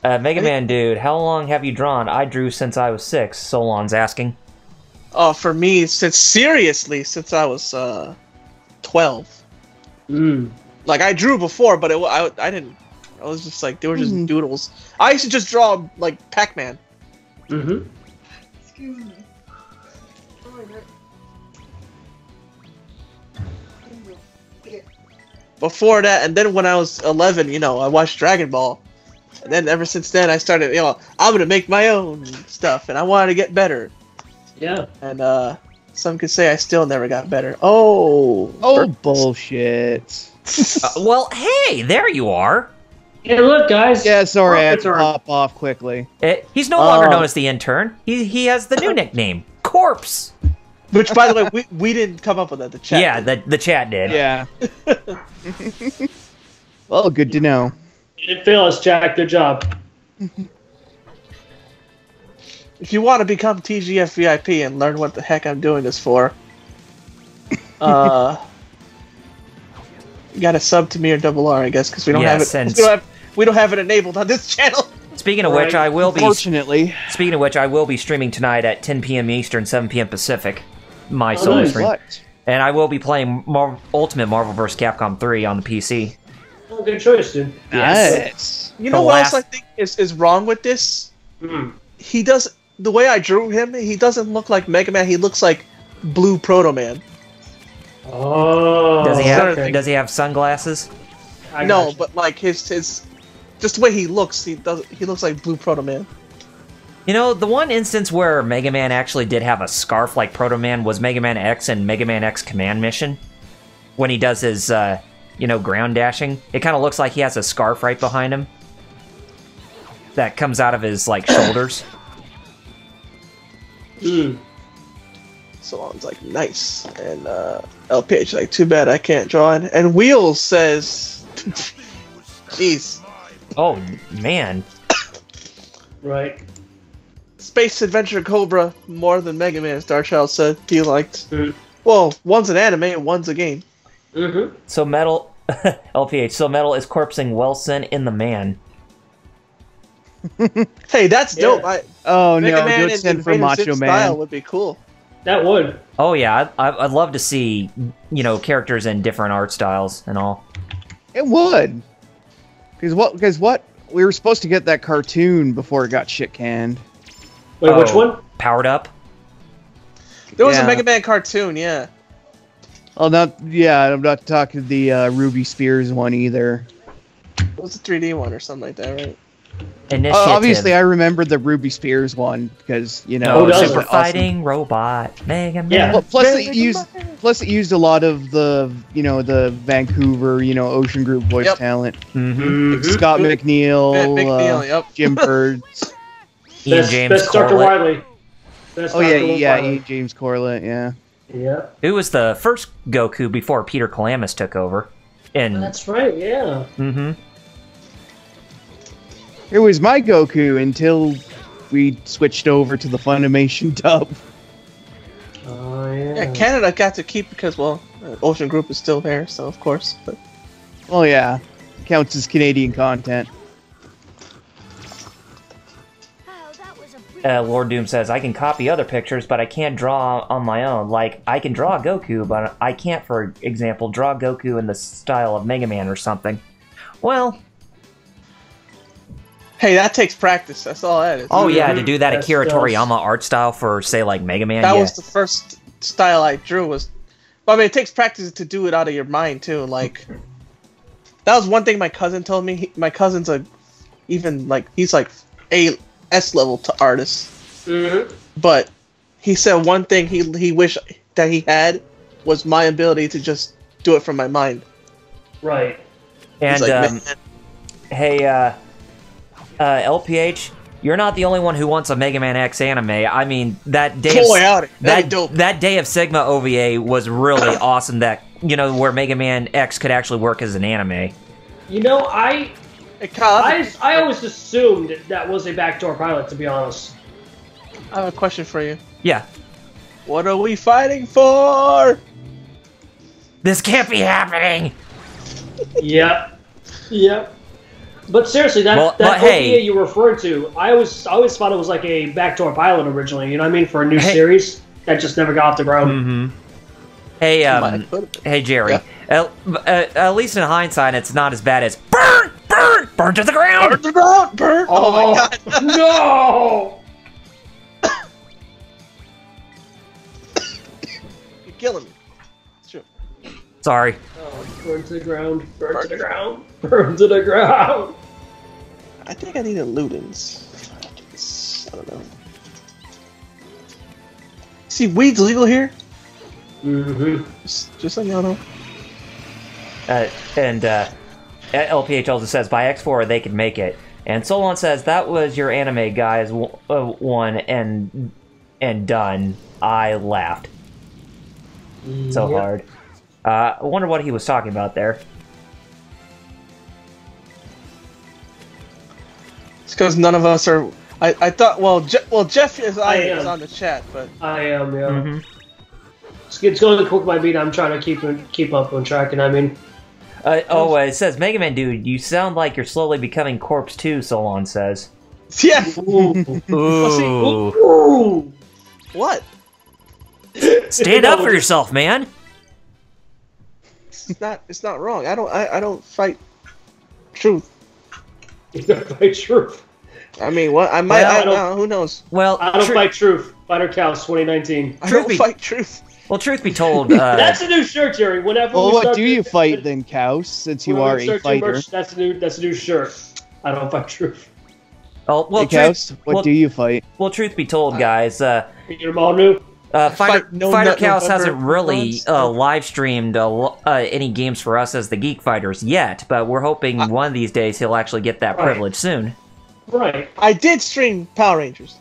Mega Man dude, how long have you drawn? I drew since I was 6. Solon's asking. Oh, for me, since I was 12. Like I drew before, but I didn't. I was just like, they were just doodles. I used to just draw like Pac-Man. Excuse me. Oh my God. before that, and then when I was 11, I watched Dragon Ball. And then ever since then, I started, I'm going to make my own stuff, and I wanted to get better. Yeah. And some could say I still never got better. Oh, bullshit. Well, hey, there you are. Hey, look, guys. Yeah, sorry, I had to It's pop off quickly. He's no longer known as the intern. He has the new nickname, Corpse. Which, by the way, we didn't come up with that. The chat. Yeah, did. the chat did. Yeah. Well, good to know. You didn't fail us, Jack. Good job. If you want to become TGF VIP and learn what the heck I'm doing this for, you got to sub to me or Double R, I guess, because we don't have it. We don't have it enabled on this channel. Speaking of which, I will be. Fortunately. Speaking of which, I will be streaming tonight at 10 p.m. Eastern, 7 p.m. Pacific. My solo nice. stream, What? and I will be playing Ultimate Marvel vs. Capcom 3 on the PC. Oh, good choice, dude. Nice. You know what else I think is wrong with this? He does the way I drew him. He doesn't look like Mega Man. He looks like Blue Proto Man. Oh. Does he have sunglasses? No, but like his just the way he looks. He looks like Blue Proto Man. You know, the one instance where Mega Man actually did have a scarf like Proto Man was Mega Man X and Mega Man X Command Mission. When he does his, ground dashing, it kind of looks like he has a scarf right behind him that comes out of his, shoulders. So it's like nice, and LPH like too bad I can't draw. And Wheels says, "Jeez, Oh, man. Right. Space Adventure Cobra more than Mega Man." Starchild said he liked. Well, one's an anime and one's a game. So Metal... LPH, so Metal is corpsing Wilson in the man. Hey, that's dope. Oh Mega no, Man good in send for Invader Macho Zim Man. style would be cool. That would. Oh, yeah, I'd love to see, characters in different art styles and all. It would. Because what? We were supposed to get that cartoon before it got shit canned. Wait, which one? Powered Up? There was a Yeah. Mega Man cartoon, yeah. Oh, I'm not talking the Ruby Spears one either. It was a 3D one or something like that, right? Initiative. Obviously, I remember the Ruby Spears one because No, Oh, that was Super awesome. Fighting Robot Mega Man. Yeah. Well, plus it used a lot of the the Vancouver Ocean Group voice Yep. talent. Mm-hmm. Like Scott McNeil, McNeil, yep. Jim Birds. Ian James Best Dr. Corlett. Wiley. Best Oh yeah, Dr. yeah, Wiley. Ian James Corlett. Yeah. Yeah. Who was the first Goku before Peter Calamus took over? And That's right, yeah. mm-hmm. It was my Goku until we switched over to the Funimation dub. Oh, yeah. Yeah, Canada got to keep because, Ocean Group is still there, so of course. But Well, yeah, counts as Canadian content. Lord Doom says, I can copy other pictures, but I can't draw on my own. Like, I can draw Goku, but I can't, for example, draw Goku in the style of Mega Man or something. Well... hey, that takes practice. That's all that is. Oh, yeah, to do that That's Akira does. Toriyama art style for, say, like, Mega Man, That yeah. was the first style I drew. It takes practice to do it out of your mind too. Like, that was one thing my cousin told me. My cousin's he's like a S level to artist. But he said one thing he wished that he had was my ability to just do it from my mind. Right. And, He's like, man, hey, LPH, you're not the only one who wants a Mega Man X anime. I mean, that day boy, howdy, that'd be dope. that Day of Sigma OVA was really awesome. That where Mega Man X could actually work as an anime. I Hey, Kyle, I always assumed that was a backdoor pilot, to be honest. I have a question for you. Yeah, What are we fighting for? this can't be happening. Yep. Yep. But seriously, that OVA hey. you referred to, I always thought it was like a backdoor pilot originally, you know what I mean, for a new Hey. series that just never got off the ground. Mm-hmm. Hey, Jerry. Yeah. At least in hindsight, it's not as bad as burn to the ground. Burn the ground, burn! Oh my god! No! You're killing me. It's true. Sorry. Oh Burn to the ground. Burn to the ground. Burn to the ground. I think I need a Ludens. I don't know. See, weed's legal here? Mm-hmm. Just like y'all know. LPH also says, by X4 they can make it. And Solon says, that was your anime guys one and done. I laughed. So hard. I wonder what he was talking about there. It's because none of us are... I thought, well, Jeff is on the chat, but... I am, yeah. Mm-hmm. It's going to quick my beat. I'm trying to keep up on track, and I mean... it says, Mega Man dude, you sound like you're slowly becoming Corpse 2, Solon says. Yeah! Ooh. Ooh. Ooh. What? Stand up for yourself, man! It's not wrong. I don't fight truth. You don't fight truth. I mean, what? I might, who knows? Well, I don't fight truth. Fighter Counts 2019. I don't fight truth. Well, truth be told, that's a new shirt, Jerry. Whenever Well, we what start do you fight then, Kaus, since you are a fighter? Merch, that's a new shirt. I don't fight truth. well, Hey, Kaus, what do you fight? Well, truth be told, guys, You're them all new. Fighter Chaos hasn't really live streamed any games for us as the Geek Fighters yet, but we're hoping one of these days he'll actually get that privilege soon. Right. I did stream Power Rangers.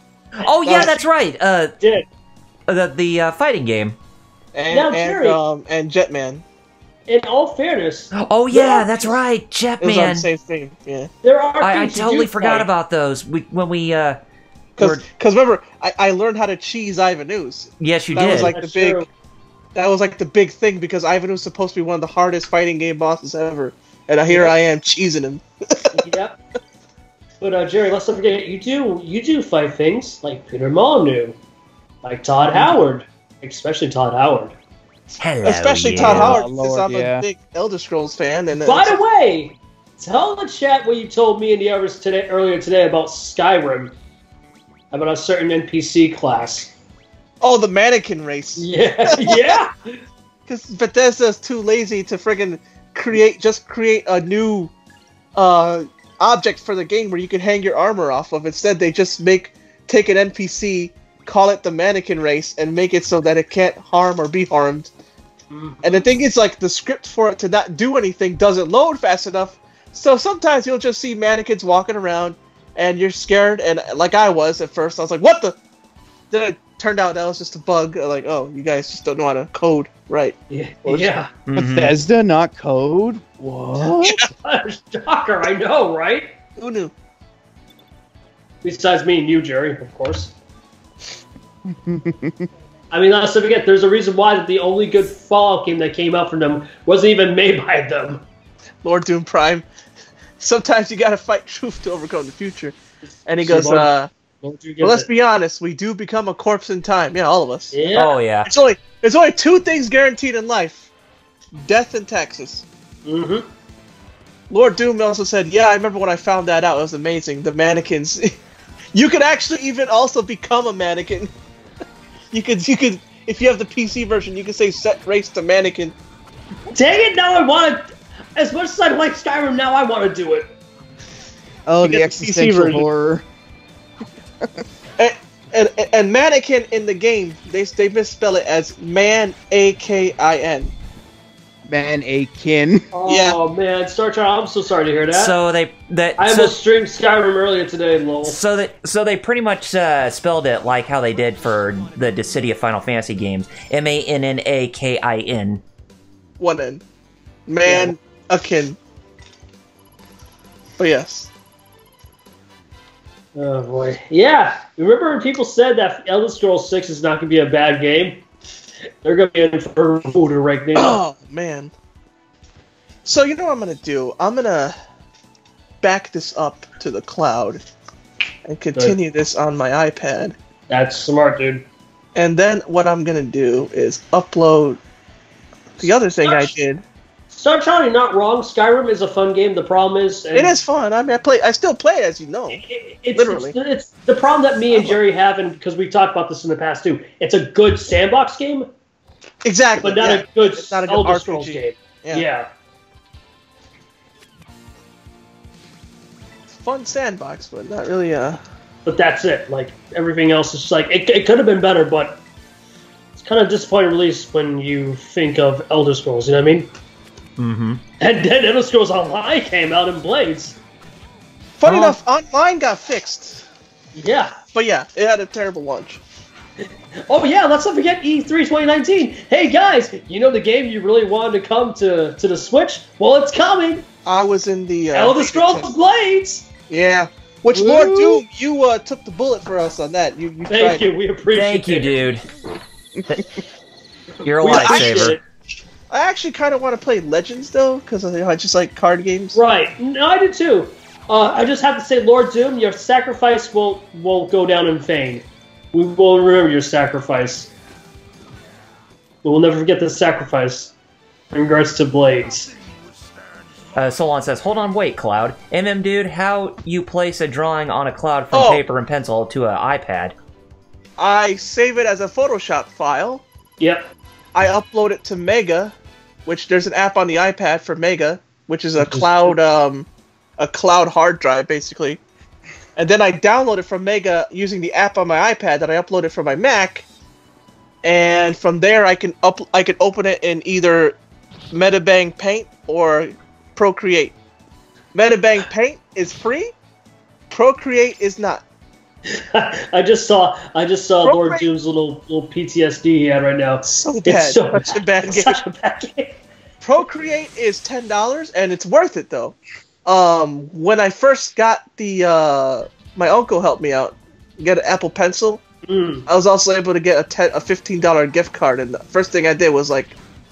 Oh yeah, that's right. Did. The fighting game. And Jetman. In all fairness. Oh yeah, that's right, It was on the Jetman. same stream. Yeah. There are. I things you totally do forgot fight. about those. Because remember, I learned how to cheese Ivanus. Yes, you That did. was like That's the big. true. That was like the big thing because Ivanus is supposed to be one of the hardest fighting game bosses ever, and here I am cheesing him. Yep. But Jerry, let's not forget you do fight things like Peter Molyneux, like Todd Howard, especially Todd Howard. Hello, Especially yeah. Todd Howard, Lord, since I'm yeah. a big Elder Scrolls fan. And By the way, tell the chat what you told me and the others earlier today about Skyrim, about a certain NPC class. oh, the mannequin race. Yeah, yeah. Because Bethesda's too lazy to friggin' create a new object for the game where you can hang your armor off of. Instead, they just take an NPC, call it the mannequin race, and make it so that it can't harm or be harmed. And the thing is, like, the script for it to not do anything doesn't load fast enough, so sometimes you'll just see mannequins walking around, and you're scared, and like I was at first, I was like, what the? Then it turned out that was just a bug, like, oh, you guys just don't know how to code right. Yeah. Mhm. Bethesda, not code? What? Shocker, I know, right? Who knew? Besides me and you, Jerry, of course. I mean, let's not forget, there's a reason why that the only good Fallout game that came out from them wasn't even made by them. Lord Doom Prime. Sometimes you gotta fight truth to overcome the future. And he goes, Lord, well, let's be honest, we do become a corpse in time. Yeah, all of us. Yeah. Oh yeah. There's only two things guaranteed in life. Death and taxes. Mm-hmm. Lord Doom also said, yeah, I remember when I found that out. It was amazing. The mannequins. You could actually even also become a mannequin. You could, if you have the PC version, you can say set race to mannequin. Dang it, now I want to... As much as I like Skyrim, now I want to do it. Oh, You the get the PC existential version. horror. And mannequin in the game, they misspell it as man-A-K-I-N. Man-a-kin. Oh, man, Star Trek, I'm so sorry to hear that. So I almost streamed Skyrim earlier today, lol. So they pretty much spelled it like how they did for the Dissidia Final Fantasy games. MANNAKIN. One N. Man-akin. But yes. Oh, boy. Yeah, remember when people said that Elder Scrolls 6 is not going to be a bad game? They're going to be in for voter right now. Oh, man. So, you know what I'm going to do? I'm going to back this up to the cloud and continue this on my iPad. That's smart, dude. And then what I'm going to do is upload the other thing I did. Star Trek, you're not wrong. Skyrim is a fun game. The problem is... It is fun. I mean, I still play it, as you know. Literally. It's the problem that me and Jerry have, and because we've talked about this in the past too. It's a good sandbox game, Exactly. but not a good It's not a good Elder RPG. Scrolls game. Yeah. It's a fun sandbox, but not really. But that's it. Like everything else is just like it could have been better, but it's kind of disappointing release when you think of Elder Scrolls. You know what I mean? Mm-hmm. And then Elder Scrolls Online came out in Blades. Funny enough, online got fixed. Yeah. But yeah, it had a terrible launch. Oh yeah, let's not forget E3 2019. Hey guys, you know the game you really wanted to come to the Switch? Well, it's coming. I was in the Elder Scrolls Blades. Yeah. Which Woo! Lord Doom, you took the bullet for us on that. You Thank you. tried. We appreciate Thank you, it. dude. You're a We appreciate lifesaver. it. I actually kind of want to play Legends though, because I just like card games. Right. No, I did too. I just have to say, Lord Doom, your sacrifice won't go down in vain. We will remember your sacrifice. We will never forget the sacrifice in regards to Blades. Solon says, hold on, wait, Cloud. Dude, how you place a drawing on a cloud from paper and pencil to an iPad? I save it as a Photoshop file. Yep. I upload it to Mega, which there's an app on the iPad for Mega, which is a cloud hard drive basically. And then I download it from Mega using the app on my iPad that I uploaded from my Mac. And from there I can open it in either Metabang Paint or Procreate. Metabang Paint is free. Procreate is not. I just saw Lord Doom's little PTSD he had right now. So bad. It's such a bad game. Such a bad game. Procreate is $10 and it's worth it though. When I first got the my uncle helped me out get an Apple Pencil. I was also able to get a $15 gift card, and the first thing I did was like,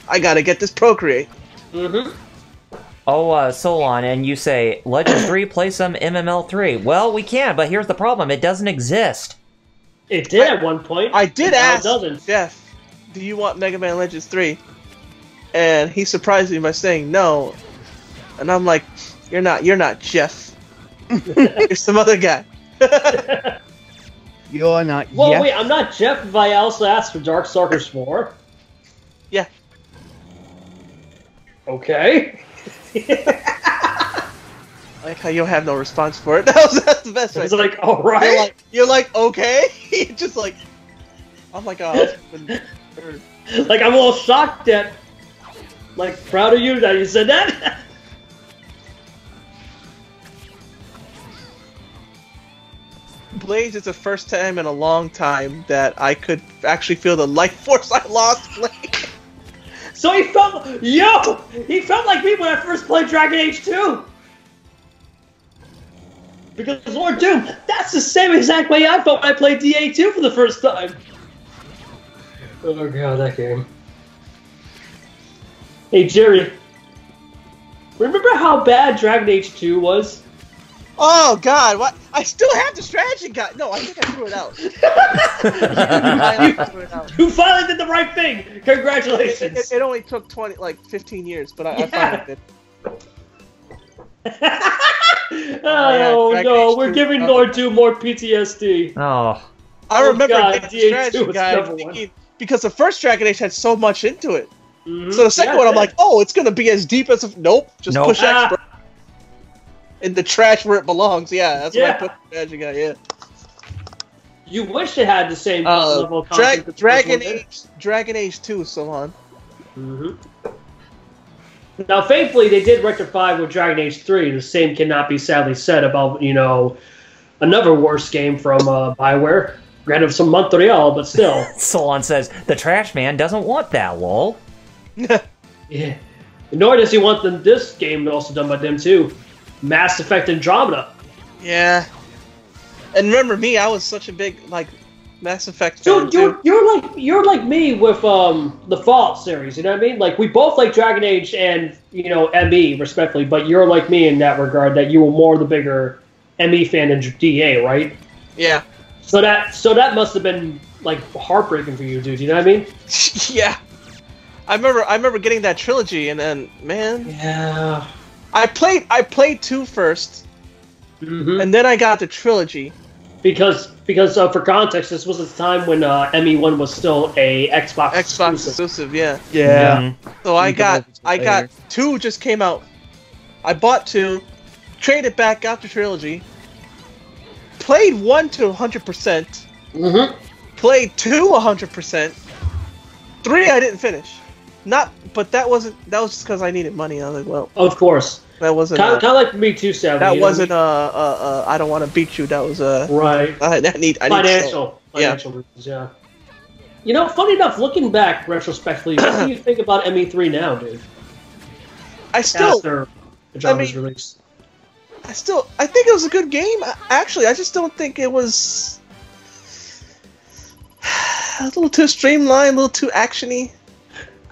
I gotta get this Procreate. Oh, Solon, and you say, Legends 3, play some MML3. Well, we can, but here's the problem. It doesn't exist. It did at one point. I did ask doesn't. Jeff, do you want Mega Man Legends 3? And he surprised me by saying no. And I'm like, you're not Jeff. You're some other guy. You're not. Well, Jeff. wait, I'm not Jeff if I also asked for Darkstalkers 4. Yeah. Okay. I like how you don't have no response for it. That's the best way. It's like, alright. You're like, okay? Just like, I'm like, oh. Like, I'm a little shocked that, like, proud of you that you said that. Blades is the first time in a long time that I could actually feel the life force I lost playing. So he felt like me when I first played Dragon Age 2. Because Lord Doom, that's the same exact way I felt when I played DA2 for the first time. Oh god, that game. Hey Jerry, remember how bad Dragon Age 2 was? Oh god, what? I still have the strategy guide. No, I think I threw it out. I threw it out. You finally did the right thing! Congratulations! It only took 15 years, but I finally did. Oh no, we're giving Lord Doom more PTSD. Oh. I remember God, getting the DA2 strategy was guide number one. thinking, because the first Dragon Age had so much into it. So the second one, I'm like, oh, it's gonna be as deep as nope. Just Nope. push X in the trash where it belongs. Yeah, that's why I put the strategy guide. Yeah. You wish it had the same level of content. that the first one did. Dragon Age 2, so on. Now, thankfully, they did rectify with Dragon Age 3. The same cannot be sadly said about, another worse game from Bioware. Granted, some Montreal, but still. Solon says, the trash man doesn't want that, lol. Yeah. Nor does he want this game also done by them, too. Mass Effect Andromeda. Yeah. And remember me, I was such a big, Mass Effect fan, Dude, you're like me with the Fallout series, you know what I mean? Like, we both like Dragon Age and, ME, respectfully, but you're like me in that regard, that you were more the bigger ME fan than DA, right? Yeah. So that must have been, heartbreaking for you, dude, you know what I mean? Yeah. I remember getting that trilogy, and then, man... Yeah. I played 2 first, and then I got the trilogy, Because for context, this was a time when ME1 was still a Xbox exclusive. Yeah. Yeah. So I got 2 just came out. I bought 2, traded back, got the trilogy, played 1 to 100%, played 2 100%, 3 I didn't finish. But that was just because I needed money. I was like, well, Of course. that wasn't Kind of like me too, Sam. that wasn't I don't want to beat you. That was right. I need Financial reasons, yeah. You know, funny enough, looking back retrospectively, what do you think about ME3 now, dude? After Andromeda's release. I think it was a good game. Actually, I just don't think it was a little too streamlined, a little too actiony.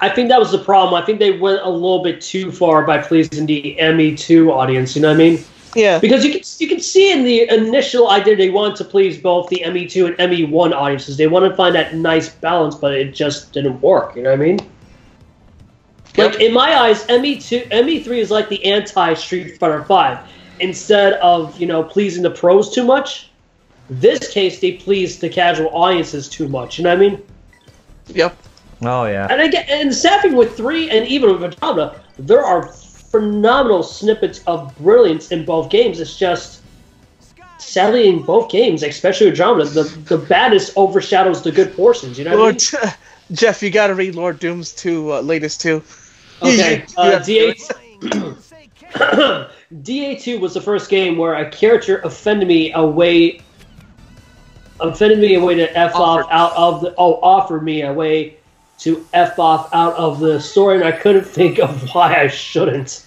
I think that was the problem. I think they went a little bit too far by pleasing the ME2 audience. You know what I mean? Yeah. Because you can see in the initial idea they wanted to please both the ME2 and ME1 audiences. They wanted to find that nice balance, but it just didn't work. You know what I mean? Like in my eyes, ME3 is like the anti-Street Fighter V. Instead of pleasing the pros too much, this case they pleased the casual audiences too much. You know what I mean? Yep. Oh yeah. And staffing with 3 and even with Andromeda, there are phenomenal snippets of brilliance in both games. It's just, sadly, in both games, especially Andromeda, the baddest overshadows the good portions. You know what I mean? Jeff, you got to read Lord Doom's latest 2. Okay, DA2 was the first game where a character offended me a way to F off out of the offered me a way to F off out of the story, and I couldn't think of why I shouldn't.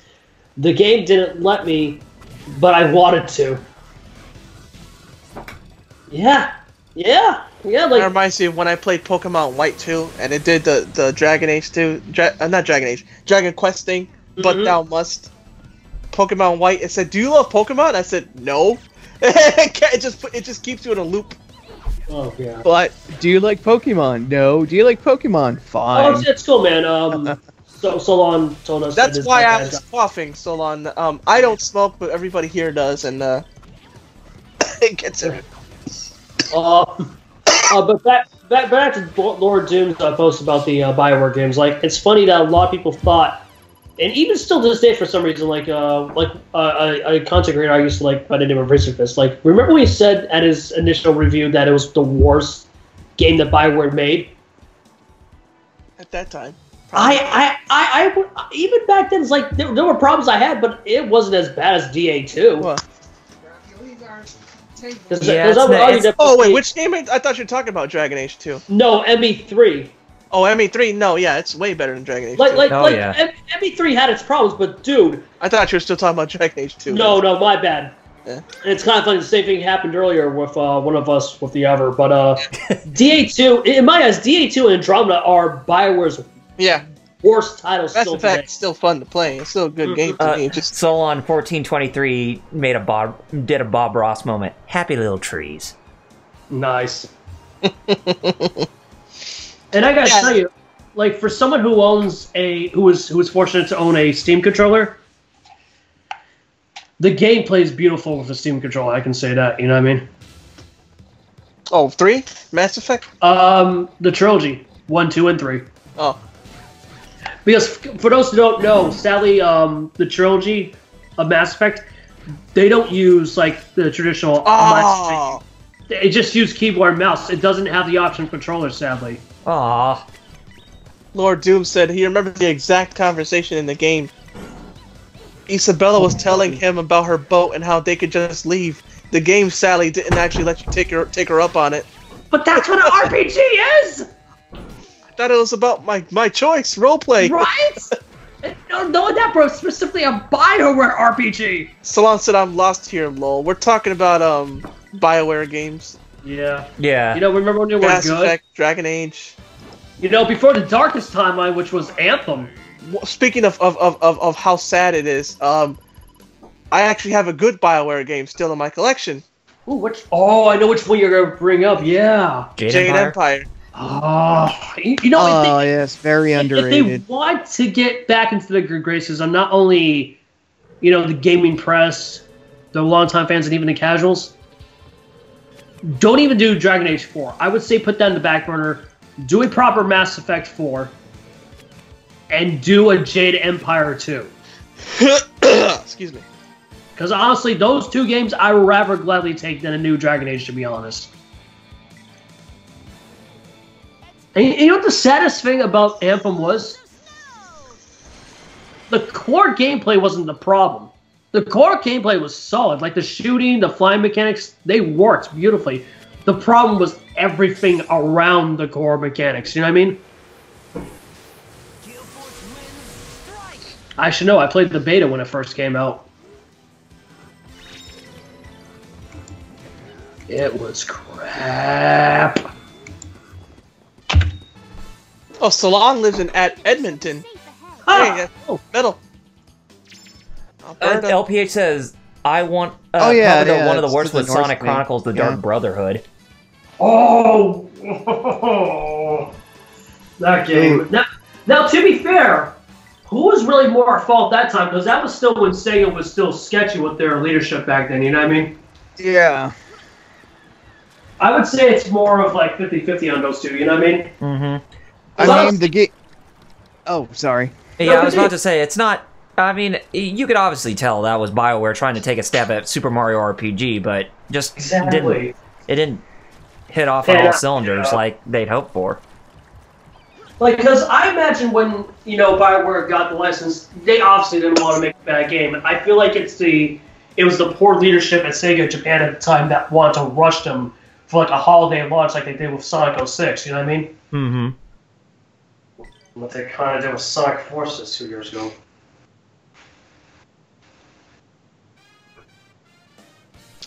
The game didn't let me, but I wanted to. Yeah. Like, that reminds me of when I played Pokemon White 2, and it did the Dragon Age 2, not Dragon Age, Dragon Quest thing, but thou must. Pokemon White, it said, do you love Pokemon? I said, no. It just keeps you in a loop. Oh, yeah. But, do you like Pokemon? No. Do you like Pokemon? Fine. Oh, it's cool, man. Solon told us. That's why I was coughing, Solon. I don't smoke, but everybody here does, and it gets it. But back to Lord Doom's post about the BioWare games. Like, it's funny that a lot of people thought, and even still to this day, for some reason, a content creator I used to like by the name of Richard Fist. Like, remember when he said at his initial review that it was the worst game that BioWare made? At that time. I even back then, it's like there were problems I had, but it wasn't as bad as DA2. What? Oh wait, which game? I thought you were talking about Dragon Age 2. No, ME3. Oh, ME3. No, yeah, it's way better than Dragon Age 2. ME3 had its problems, but dude, I thought you were still talking about Dragon Age 2. No, my bad. Yeah. And it's kind of funny. The same thing happened earlier with one of us with the Ever, but DA2. In my eyes, DA2 and Andromeda are BioWare's worst titles. Mass Effect's still fun to play. It's still a good game to me. Just Solon 1423 did a Bob Ross moment. Happy little trees. Nice. And I gotta tell you, like, for someone who owns who was fortunate to own a Steam controller, the gameplay is beautiful with the Steam controller. I can say that. You know what I mean? Oh, 3? Mass Effect? The trilogy 1, 2, and 3. Oh. Because for those who don't know, sadly, the trilogy of Mass Effect, they don't use like the traditional. They just use keyboard and mouse. It doesn't have the option controller, sadly. Aww. Lord Doom said he remembered the exact conversation in the game. Isabella was telling him about her boat and how they could just leave. The game, sadly, didn't actually let you take her up on it. But that's what an RPG is! I thought it was about my choice, roleplay. Right? No, that bro, specifically a BioWare RPG. Salon said I'm lost here, lol. We're talking about BioWare games. Yeah. Yeah. You know, remember when they were Mass good? Effect, Dragon Age. You know, before the Darkest Timeline, which was Anthem. Speaking of how sad it is, I actually have a good BioWare game still in my collection. Ooh, I know which one you're gonna bring up. Yeah. Jade Empire. Oh, you know. Yes, very underrated. If they want to get back into the good graces of not only, the gaming press, the longtime fans, and even the casuals, don't even do Dragon Age 4. I would say put that in the back burner, do a proper Mass Effect 4, and do a Jade Empire 2. Excuse me. Because honestly, those two games I would rather gladly take than a new Dragon Age, to be honest. And you know what the saddest thing about Anthem was? The core gameplay wasn't the problem. The core gameplay was solid. Like the shooting, the flying mechanics, they worked beautifully. The problem was everything around the core mechanics. You know what I mean? I should know. I played the beta when it first came out. It was crap. Oh, Salon lives in Edmonton. Ah! Hey, metal. LPH says, I want Oh, yeah, probably yeah, one of the it's worst the with North Sonic thing. Chronicles, The Dark Yeah. Brotherhood. Oh! That game. Now, to be fair, who was really more at fault that time? Because that was still when Sega was still sketchy with their leadership back then, you know what I mean? Yeah. I would say it's more of like 50-50 on those two, you know what I mean? Mm-hmm. I mean, the game... Oh, sorry. Yeah, I was about to say, it's not... I mean, you could obviously tell that was BioWare trying to take a stab at Super Mario RPG, but just Exactly. didn't hit off on all cylinders like they'd hoped for. Like, because I imagine when, BioWare got the license, they obviously didn't want to make a bad game. And I feel like it was the poor leadership at Sega Japan at the time that wanted to rush them for like a holiday launch like they did with Sonic 06, you know what I mean? Mm-hmm. What they kind of did with Sonic Forces 2 years ago.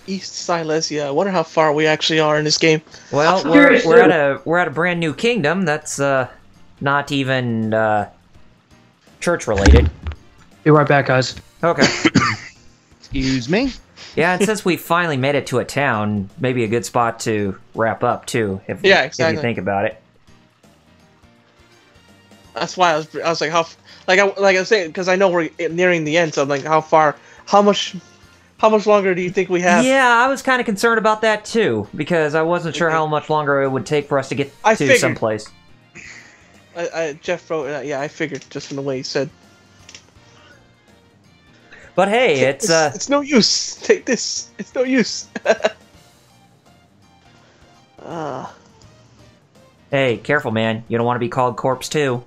East Silesia. I wonder how far we actually are in this game. Well, I'm curious, we're at a brand new kingdom that's not even church related. Be right back, guys. Okay. Excuse me? Yeah, and since we finally made it to a town, maybe a good spot to wrap up too. If Yeah, if exactly. you think about it. That's why I was like, like I was saying, because I know we're nearing the end, so I'm like, how much longer do you think we have? Yeah, I was kind of concerned about that too, because I wasn't sure how much longer it would take for us to get I to figured. someplace. Jeff wrote, yeah, I figured just from the way he said. But hey, it's no use. Take this. It's no use. Hey, careful, man. You don't want to be called Corpse 2.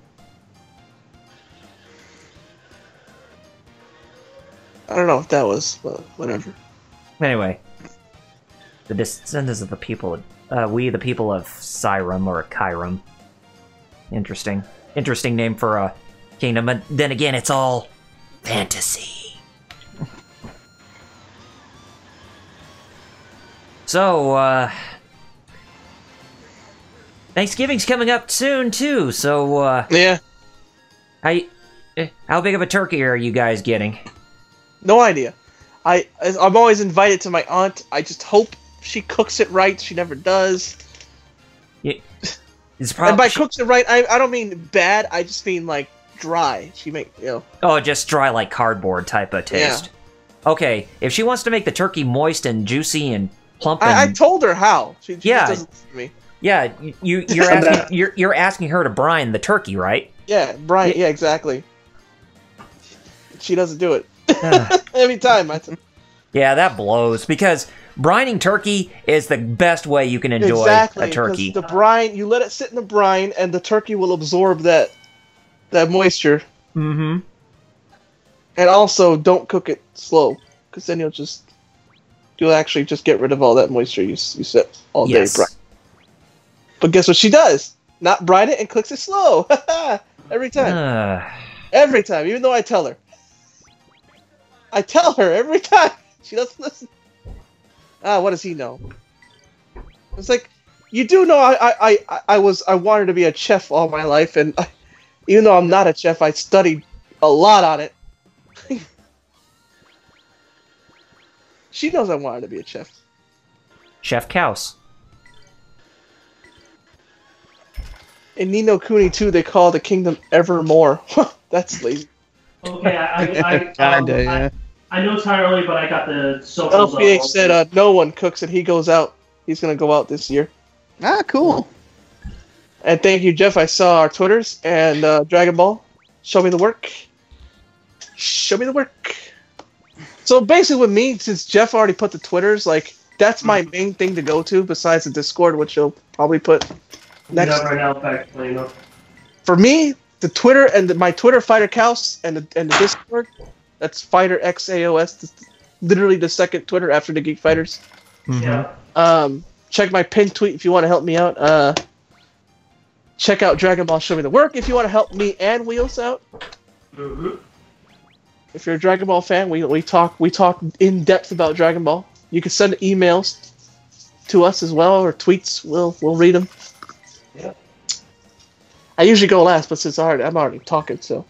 I don't know what that was, but whatever. Anyway, the descendants of the people, we the people of Cyrum or Kyrum. Interesting name for a kingdom, but then again, it's all fantasy. So, Thanksgiving's coming up soon too. So, Yeah, how big of a turkey are you guys getting? no idea. I'm always invited to my aunt. I just hope she cooks it right. She never does. It's And by probably cooks it right, I don't mean bad. I just mean like dry. She just dry like cardboard type of taste. Okay, if she wants to make the turkey moist and juicy and plump, and I told her how. She Yeah. just doesn't listen to me. yeah, you're asking her to brine the turkey, right? Yeah, Brian. Yeah, exactly. She doesn't do it Ah. every time. Yeah, that blows because brining turkey is the best way you can enjoy Exactly, a 'cause turkey. the brine, you let it sit in the brine, and the turkey will absorb that moisture. Mm-hmm. And also, don't cook it slow, because then you'll actually just get rid of all that moisture you set all day Yes. brine. But guess what she does? Not brine it and cooks it slow. Every time. Every time, even though I tell her. I tell her every time. She doesn't listen. What does he know? It's like, you do know I wanted to be a chef all my life, and even though I'm not a chef, I studied a lot on it. She knows I wanted to be a chef. Chef Kaus. In Ni no Kuni 2, they call the kingdom Evermore. That's lazy. Okay, Kinda, yeah. I know it's kind of early, but I got the socials. LPH said no one cooks, and he goes out. He's gonna go out this year. Ah, cool. And thank you, Jeff. I saw our Twitters and Dragon Ball. Show me the work. Show me the work. So basically, with me, since Jeff already put the Twitters, like that's my main thing to go to besides the Discord, which you'll probably put next. Right now, in fact, you know. For me, the Twitter and my Twitter Fighter Cows and the Discord. That's Fighter XAOS. Literally the second Twitter after the Geek Fighters. Yeah. Check my pinned tweet if you want to help me out. Check out Dragon Ball Show Me the Work if you want to help me and Wheels out. If you're a Dragon Ball fan, we talk in depth about Dragon Ball. You can send emails to us as well or tweets. We'll read them. Yeah. I usually go last, but since I'm already talking, so.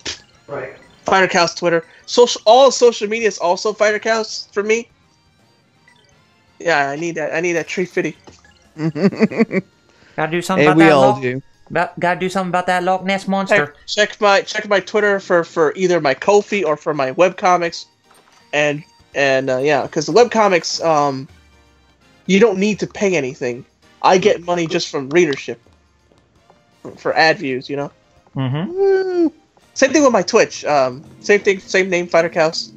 Right. Fighter Cows Twitter. All social media is also Fighter Cows for me. Yeah, I need that tree fitty. Gotta do something Hey, about we that. all do. Gotta do something about that Loch Ness monster. Hey, check my Twitter for either my Ko-fi or for my webcomics, and yeah, because the webcomics, you don't need to pay anything. I get money just from readership, for ad views, you know. Mm-hmm. Same thing with my Twitch. Same thing, same name, Fighter Cows.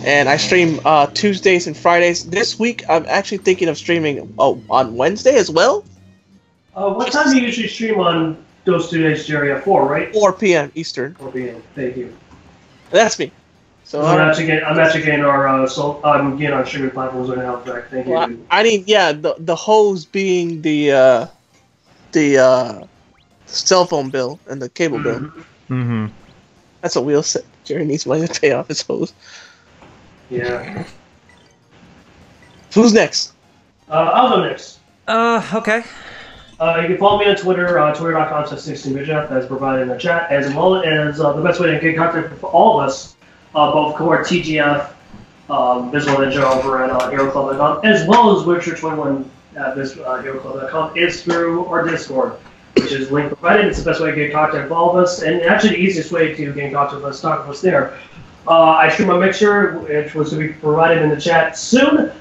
And I stream Tuesdays and Fridays. This week, I'm actually thinking of streaming on Wednesday as well. What time do you usually stream on those 2 days, Jerry? At 4, right? 4 p.m. Eastern. 4 p.m. Thank you. That's me. So I'm actually getting I'm getting on streaming platforms right now. In fact, thank well, you. I need the hose being the cell phone bill and the cable bill. Mm-hmm. That's what Will said. Jerry needs money to pay off his hose. Yeah. Who's next? I'll go next. Okay. You can follow me on Twitter, twitter.com/16bigjeff, as provided in the chat, as well as the best way to get contact for all of us, both Core, TGF, Visual Ninja over at HeroClub.com, as well as Witcher21 at HeroClub.com, is through our Discord, which is link provided. It's the best way to get in contact with all of us, and actually the easiest way to get in contact with us, talk with us there. I stream a mixture, which was to be provided in the chat soon.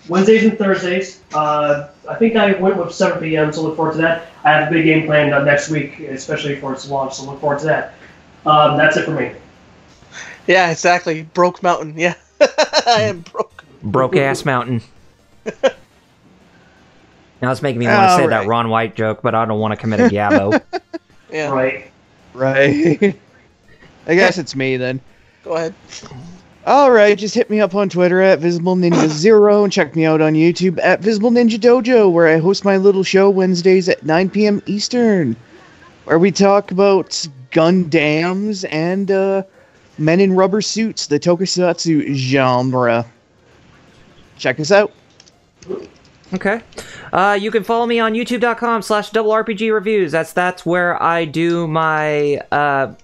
Wednesdays and Thursdays. I think I went with 7 p.m., so look forward to that. I have a big game planned next week, especially for its launch, so look forward to that. That's it for me. Yeah, exactly. Broke Mountain. Yeah, I am broke. Broke ass mountain. Now it's making me want to say that Ron White joke, but I don't want to commit a gabbo. Yeah. Right. I guess it's me then. Go ahead. Alright, just hit me up on Twitter at VisibleNinja0 and check me out on YouTube at Visible Ninja Dojo, where I host my little show Wednesdays at 9 p.m. Eastern, where we talk about Gundams and men in rubber suits, the tokusatsu genre. Check us out. Okay. You can follow me on youtube.com/doublerpgreviews. That's where I do my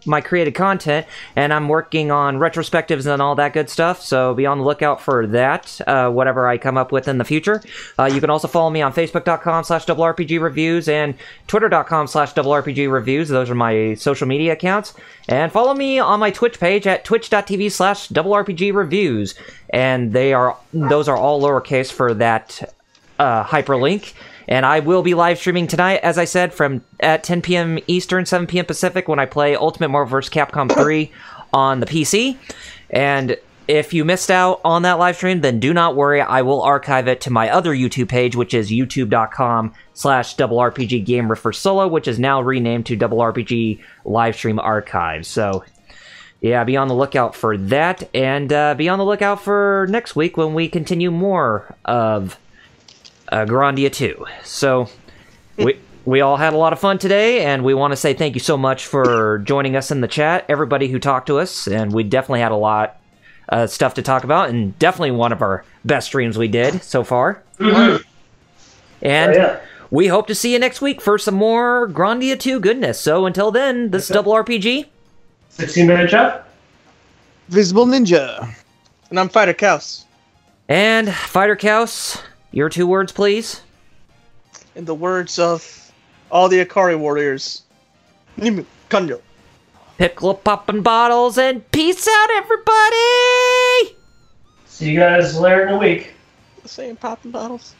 my created content, and I'm working on retrospectives and all that good stuff, so be on the lookout for that, whatever I come up with in the future. You can also follow me on facebook.com/doublerpgreviews and twitter.com/doublerpgreviews. Those are my social media accounts. And follow me on my Twitch page at twitch.tv/doublerpgreviews. And those are all lowercase for that hyperlink. And I will be live streaming tonight, as I said, at 10 p.m. Eastern, 7 p.m. Pacific, when I play Ultimate Marvel vs. Capcom 3 on the PC. And if you missed out on that live stream, then do not worry. I will archive it to my other YouTube page, which is youtube.com/doublerpggamer for solo, which is now renamed to Double RPG Livestream Archive. So yeah, be on the lookout for that, and be on the lookout for next week when we continue more of Grandia 2. So we all had a lot of fun today, and we want to say thank you so much for joining us in the chat, everybody who talked to us, and we definitely had a lot of stuff to talk about, and definitely one of our best streams we did so far. And we hope to see you next week for some more Grandia 2 goodness. So until then, this is Double RPG. 16-minute chat. Visible Ninja. And I'm Fighter Cows. And Fighter Cows, your 2 words, please. In the words of all the Akari warriors, Nimu Kanjo. Pickle popping bottles and peace out, everybody! See you guys later in the week. the same popping bottles?